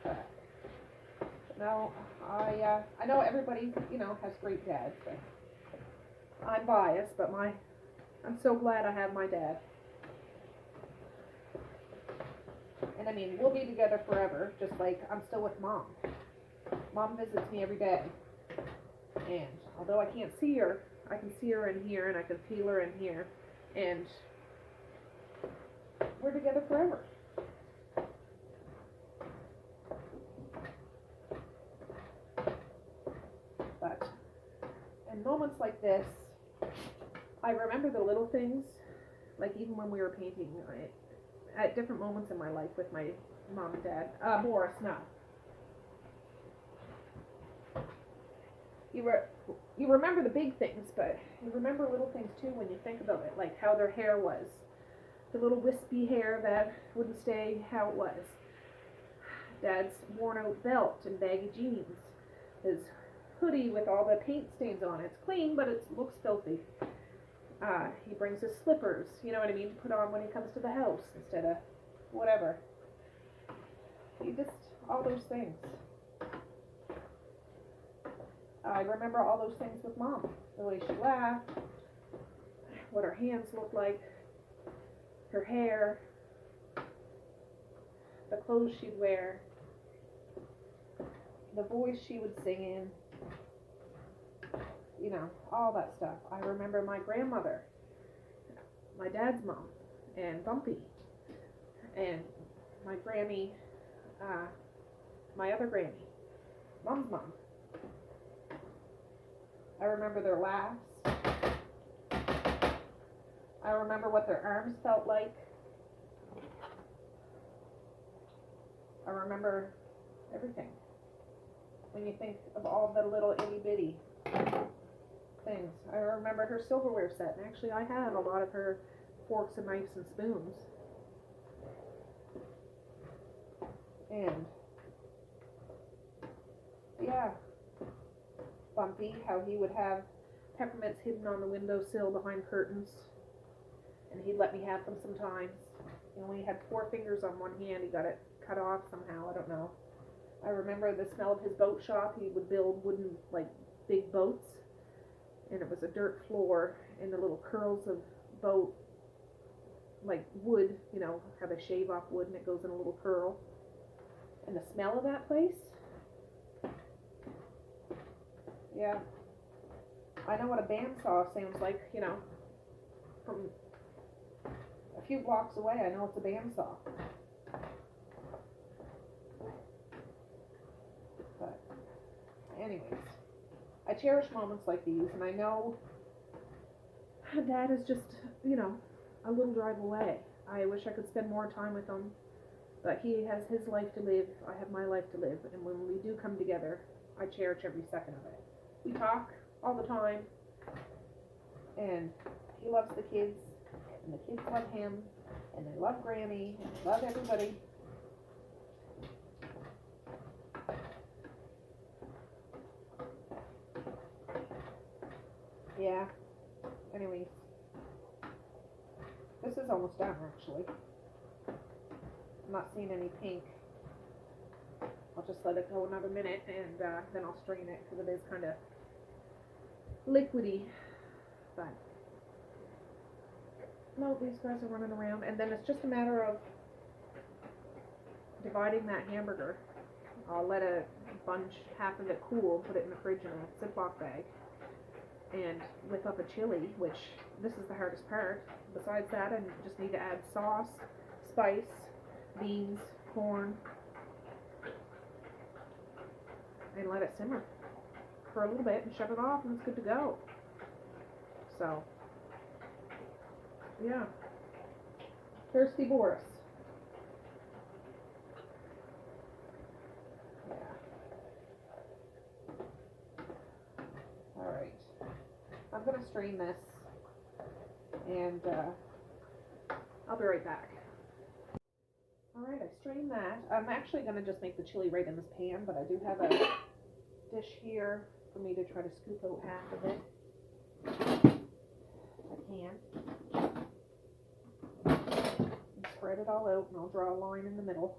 But no, I know everybody, has great dads, but I'm biased, but I'm so glad I have my dad. And I mean, we'll be together forever, just like I'm still with Mom. Mom visits me every day. And although I can't see her, I can see her in here and I can feel her in here. And we're together forever. But in moments like this, I remember the little things, like even when we were painting, at different moments in my life with my mom and dad. Boris, no. You remember the big things, but you remember little things too when you think about it, like how their hair was. The little wispy hair that wouldn't stay how it was. Dad's worn out belt and baggy jeans. His hoodie with all the paint stains on it. It's clean, but it looks filthy. He brings his slippers, you know what I mean, to put on when he comes to the house instead of whatever. All those things. I remember all those things with Mom. The way she laughed, what her hands looked like, her hair, the clothes she'd wear, the voice she would sing in, all that stuff. I remember my grandmother, my dad's mom, and Bumpy, and my granny, my other granny, Mom's mom. I remember their laughs. I remember what their arms felt like I remember everything. When you think of all the little itty bitty things. I remember her silverware set, and actually I have a lot of her forks and knives and spoons. And yeah, Bumpy, how he would have peppermints hidden on the windowsill behind curtains, and he'd let me have them sometimes. He only had 4 fingers on one hand. He got it cut off somehow. I don't know. I remember the smell of his boat shop. He would build wooden, like, big boats, and it was a dirt floor, and the little curls of boat, like wood, you know, how they shave off wood, and it goes in a little curl. And the smell of that place. Yeah. I know what a bandsaw sounds like, you know, from a few blocks away. I know it's a bandsaw. But anyways, I cherish moments like these, and I know Dad is just, you know, a little drive away. I wish I could spend more time with him, but he has his life to live. I have my life to live, and when we do come together, I cherish every second of it. We talk all the time, and he loves the kids, and the kids love him, and they love Granny, and they love everybody. Yeah. Anyways, this is almost done, actually. I'm not seeing any pink. I'll just let it go another minute, and then I'll strain it, because it is kind of liquidy. But no, these guys are running around, and then it's just a matter of dividing that hamburger. I'll let a bunch, half of it cool, put it in the fridge in a Ziploc bag, and whip up a chili, which this is the hardest part. Besides that, I just need to add sauce, spice, beans, corn, and let it simmer for a little bit and shut it off, and it's good to go. So, yeah. Thirsty Boris. Yeah. Alright. I'm going to strain this, and I'll be right back. Alright, I strained that. I'm actually going to just make the chili right in this pan, but I do have a dish here for me to try to scoop out half of it. I can. And spread it all out, and I'll draw a line in the middle.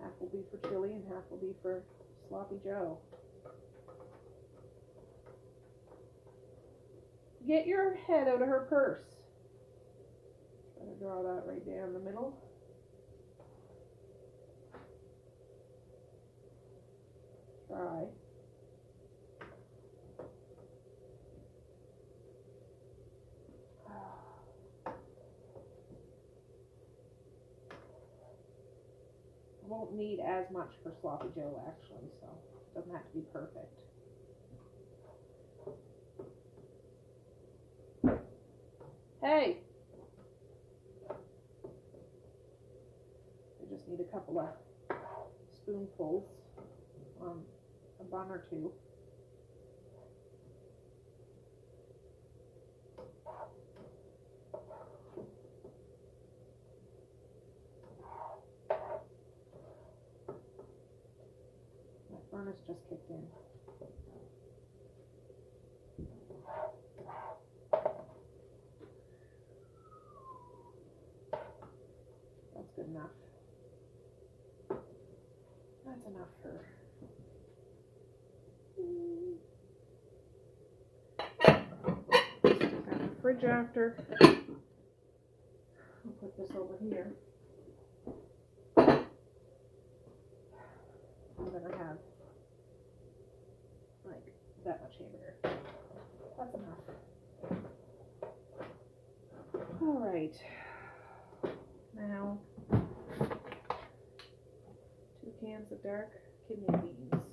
Half will be for chili, and half will be for Sloppy Joe. Get your head out of her purse. Try to draw that right down the middle. Try. I won't need as much for Sloppy Joe, actually, so it doesn't have to be perfect. Hey! I just need a couple of spoonfuls on a bun or two. My furnace just kicked in. That's good enough. That's enough for... Stick that in the fridge after. I'll put this over here. I'm gonna have like that much hamburger. That's enough. Alright. Now, 2 cans of dark kidney beans.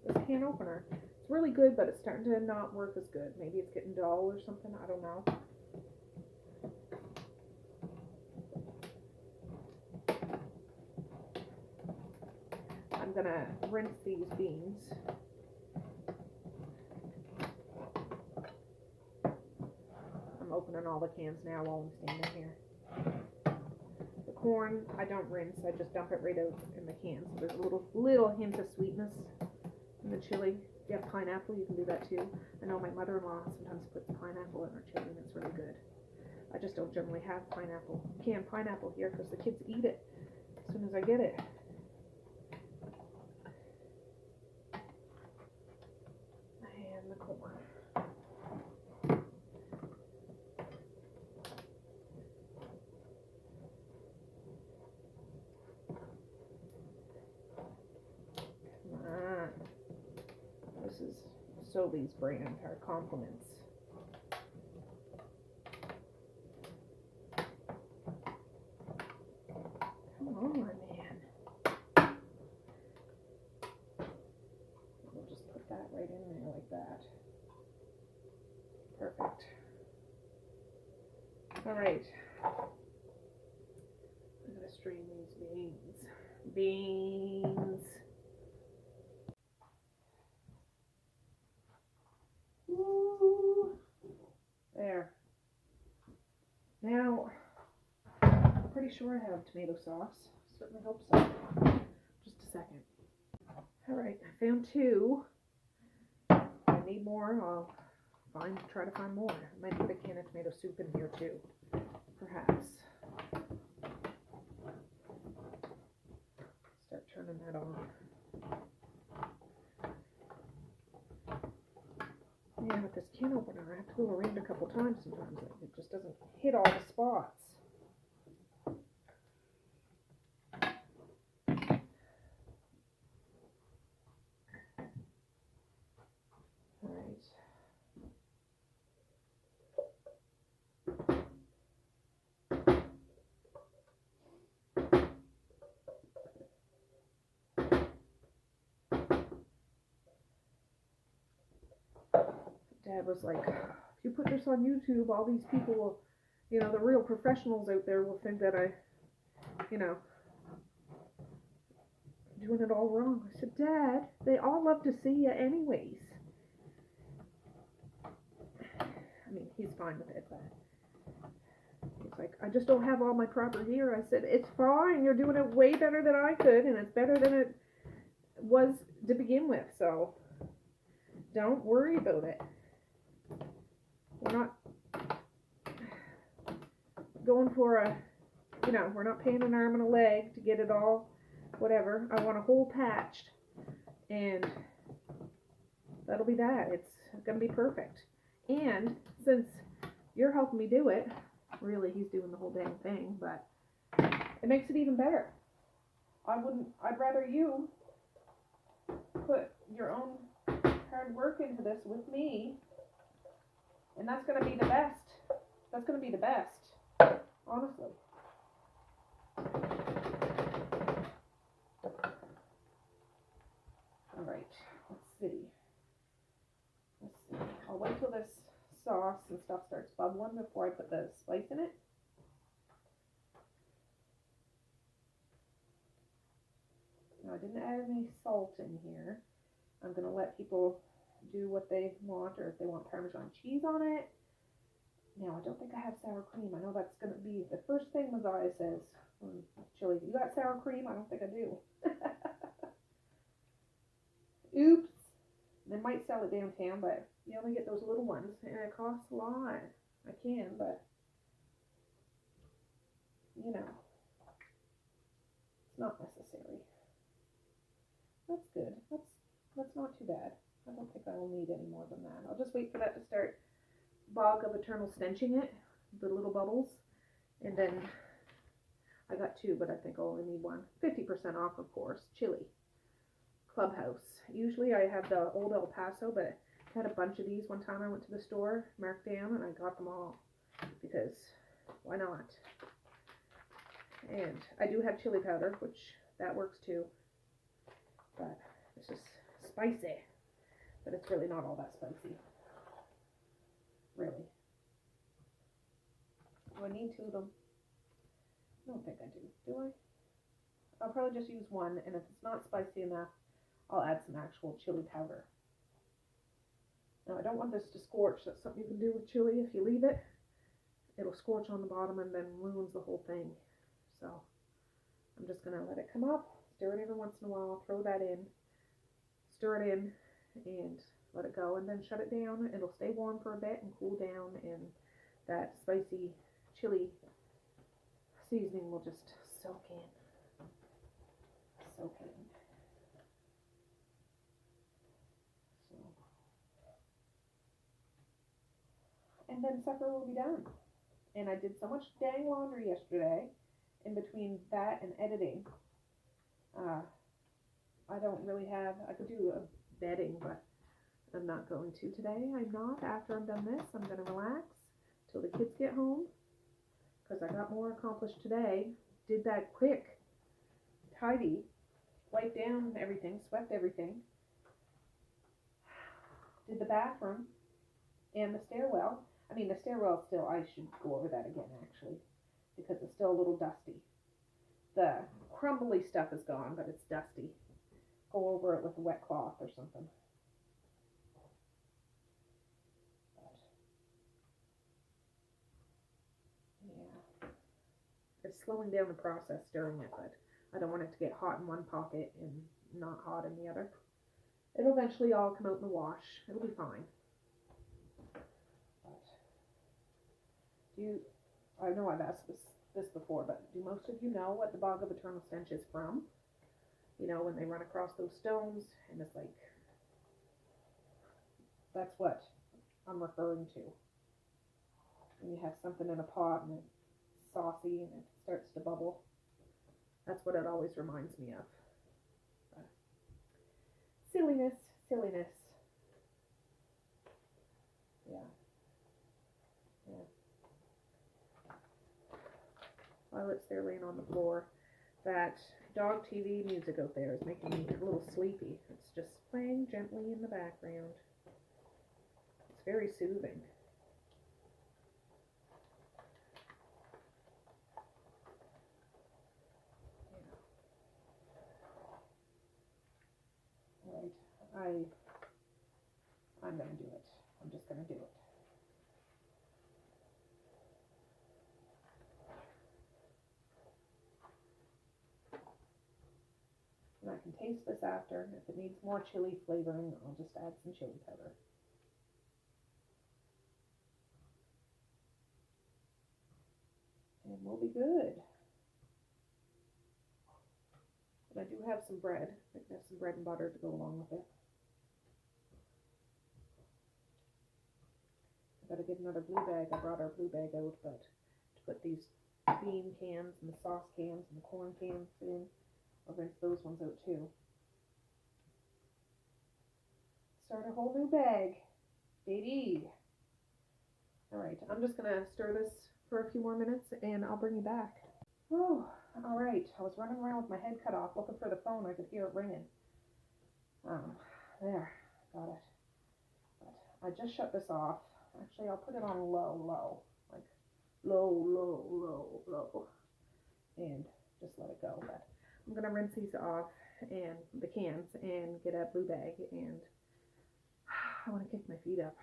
This can opener, it's really good, but it's starting to not work as good. Maybe it's getting dull or something, I don't know. gonna rinse these beans. I'm opening all the cans now while I'm standing here. The corn, I don't rinse, I just dump it right out in the can. So there's a little hint of sweetness in the chili. If you have pineapple, you can do that too. I know my mother-in-law sometimes puts pineapple in her chili and it's really good. I just don't generally have canned pineapple here because the kids eat it as soon as I get it. And the corn. This is Sobeys brand, our compliments. Come on, man. We'll just put that right in there like that. Perfect. All right. I'm gonna strain these beans. Ooh. There. Now, I'm pretty sure I have tomato sauce. Certainly hope so. Just a second. Alright, I found 2. If I need more, I'll try to find more. I might put a can of tomato soup in here too. Perhaps. Start turning that on. Yeah, with this can opener, I have to go around a couple times sometimes. It just doesn't hit all the spots. All right. Dad was like, if you put this on YouTube, all these people will, the real professionals out there will think that I, doing it all wrong. I said, Dad, they all love to see you anyways. I mean, he's fine with it, but he's like, I just don't have all my proper gear. I said, it's fine. You're doing it way better than I could, and it's better than it was to begin with, so don't worry about it. We're not going for we're not paying an arm and a leg to get it all, whatever. I want a whole patched, and that'll be that. It's going to be perfect. And since you're helping me do it, really he's doing the whole dang thing, but it makes it even better. I'd rather you put your own hard work into this with me. And that's going to be the best. That's going to be the best. Honestly. Alright. Let's see. I'll wait till this sauce and stuff starts bubbling before I put the spice in it. Now I didn't add any salt in here. I'm going to let people do what they want, or if they want Parmesan cheese on it. Now, I don't think I have sour cream. I know that's going to be the first thing Messiah says on chili. You got sour cream? I don't think I do. Oops. They might sell it downtown, but you only get those little ones, and it costs a lot. I can, but, it's not necessary. That's good. That's not too bad. I don't think I will need any more than that. I'll just wait for that to start bog of eternal stenching it, the little bubbles, and then I got 2, but I think I'll only need 1. 50% off, of course. Chili. Clubhouse. Usually I have the old El Paso, but I had a bunch of these one time I went to the store, marked down, and I got them all because why not? And I do have chili powder, which that works too, but it's just spicy. But it's really not all that spicy. Really. Do I need 2 of them? I don't think I do. Do I? I'll probably just use one, and if it's not spicy enough, I'll add some actual chili powder. Now, I don't want this to scorch. That's something you can do with chili. If you leave it, it'll scorch on the bottom and then ruins the whole thing. So I'm just going to let it come up, stir it every once in a while, throw that in, stir it in, and let it go, and then shut it down. It'll stay warm for a bit and cool down, and that spicy chili seasoning will just soak in. So, and then supper will be done. And I did so much dang laundry yesterday, in between that and editing. I don't really have, I could do a bedding, but I'm not going to today. I'm not. After I'm done this, I'm going to relax till the kids get home, because I got more accomplished today. Did that quick, tidy, wiped down everything, swept everything, did the bathroom and the stairwell. I mean, the stairwell still, I should go over that again, actually, because it's still a little dusty. The crumbly stuff is gone, but it's dusty. Go over it with a wet cloth or something. Yeah. It's slowing down the process stirring it, but I don't want it to get hot in one pocket and not hot in the other. It'll eventually all come out in the wash. It'll be fine. I know I've asked this before, but do most of you know what the Bog of Eternal Stench is from? You know, when they run across those stones, and it's like, that's what I'm referring to. When you have something in a pot and it's saucy and it starts to bubble. That's what it always reminds me of. But silliness. Yeah. While it's there laying on the floor, that dog TV music out there is making me a little sleepy. It's just playing gently in the background. It's very soothing. Yeah. Right. I'm gonna do it. I'm just gonna do it. And I can taste this after. If it needs more chili flavoring, I'll just add some chili powder. And we'll be good. And I do have some bread. I have some bread and butter to go along with it. I gotta get another blue bag. I brought our blue bag out, but to put these bean cans and the sauce cans and the corn cans in, I'll rinse those ones out too. Start a whole new bag, baby. Alright, I'm just gonna stir this for a few more minutes and I'll bring you back. Oh, alright. I was running around with my head cut off looking for the phone. I could hear it ringing. There, got it. But I just shut this off. Actually, I'll put it on low, like low, and just let it go. But I'm gonna rinse these off and the cans and get a blue bag, and I want to kick my feet up.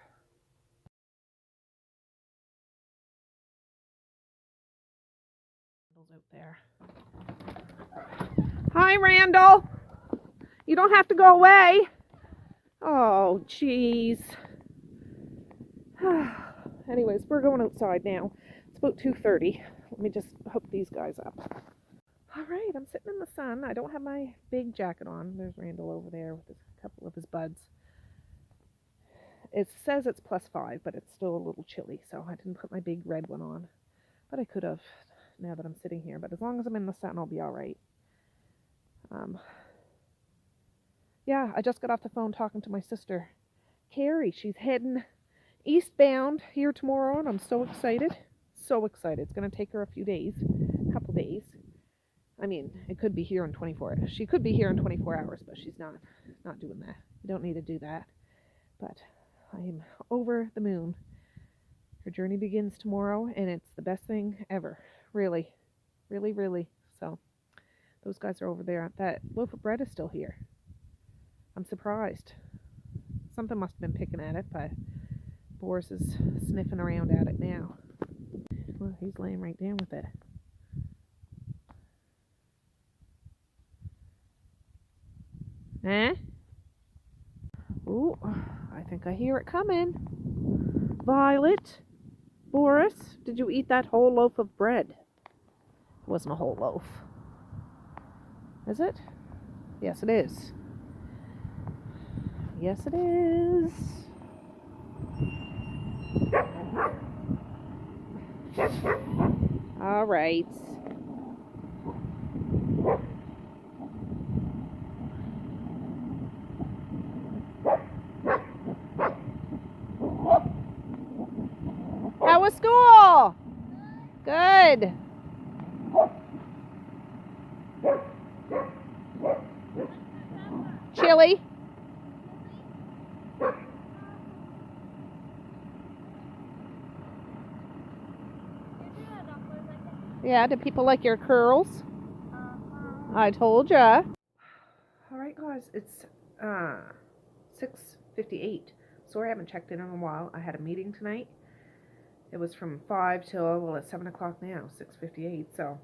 Out there. Hi, Randall. You don't have to go away. Oh, jeez. Anyways, we're going outside now. It's about 2:30. Let me just hook these guys up. All right, I'm sitting in the sun. I don't have my big jacket on. There's Randall over there with a couple of his buds. It says it's +5, but it's still a little chilly, so I didn't put my big red one on. But I could have now that I'm sitting here. But as long as I'm in the sun, I'll be all right. Yeah, I just got off the phone talking to my sister, Carrie. She's heading eastbound here tomorrow, and I'm so excited. So excited. It's going to take her a couple days. I mean, it could be here in 24 hours. She could be here in 24 hours, but she's not doing that. You don't need to do that. But I'm over the moon. Her journey begins tomorrow, and it's the best thing ever. Really. So Those guys are over there. That loaf of bread is still here. I'm surprised. Something must have been picking at it, but Boris is sniffing around at it now. Well, he's laying right down with it. Eh? Ooh, I think I hear it coming. Violet? Boris, did you eat that whole loaf of bread? It wasn't a whole loaf. Is it? Yes, it is. Yes, it is. All right. How was school? Good. Chili? Yeah, do people like your curls? I told ya. Alright guys, it's 6:58. Sorry I haven't checked in a while. I had a meeting tonight. It was from 5 till, well, it's 7 o'clock now, 6:58, so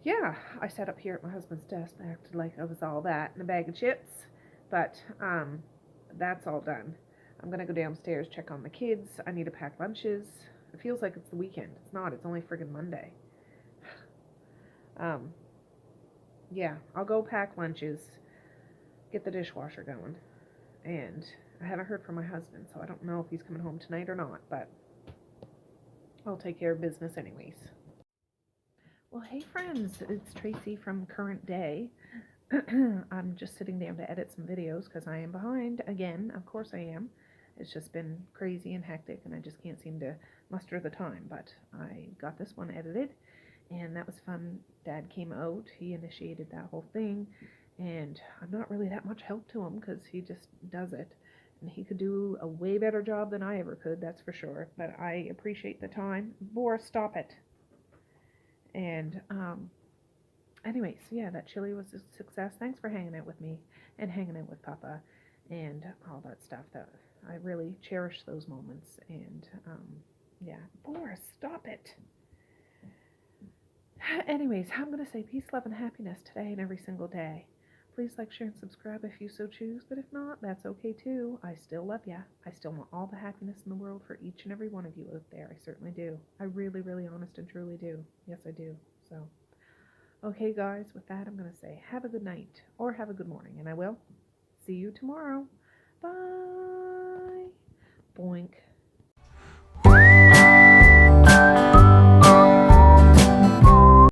yeah, I sat up here at my husband's desk and acted like I was all that and a bag of chips, but that's all done. I'm gonna go downstairs, check on the kids. I need to pack lunches. It feels like it's the weekend. It's not. It's only friggin' Monday. Yeah, I'll go pack lunches, get the dishwasher going, and I haven't heard from my husband, so I don't know if he's coming home tonight or not, but I'll take care of business anyways. Well, hey friends, it's Tracy from Current Day. I'm just sitting down to edit some videos because I am behind again. Of course I am. It's just been crazy and hectic and I just can't seem to muster the time, but I got this one edited and that was fun. Dad came out, he initiated that whole thing, and I'm not really that much help to him because he just does it. And he could do a way better job than I ever could, that's for sure. But I appreciate the time. Boris, stop it. And anyways, yeah, that chili was a success. Thanks for hanging out with me and hanging out with Papa and all that stuff. That I really cherish those moments. And yeah, Boris, stop it. Anyways, I'm going to say peace, love, and happiness today and every single day. Please like, share, and subscribe if you so choose, but if not, that's okay too. I still love ya. I still want all the happiness in the world for each and every one of you out there. I certainly do. I really, really honest and truly do. Yes, I do. So, okay guys, with that, I'm going to say have a good night or have a good morning, and I will see you tomorrow. Bye. Boink.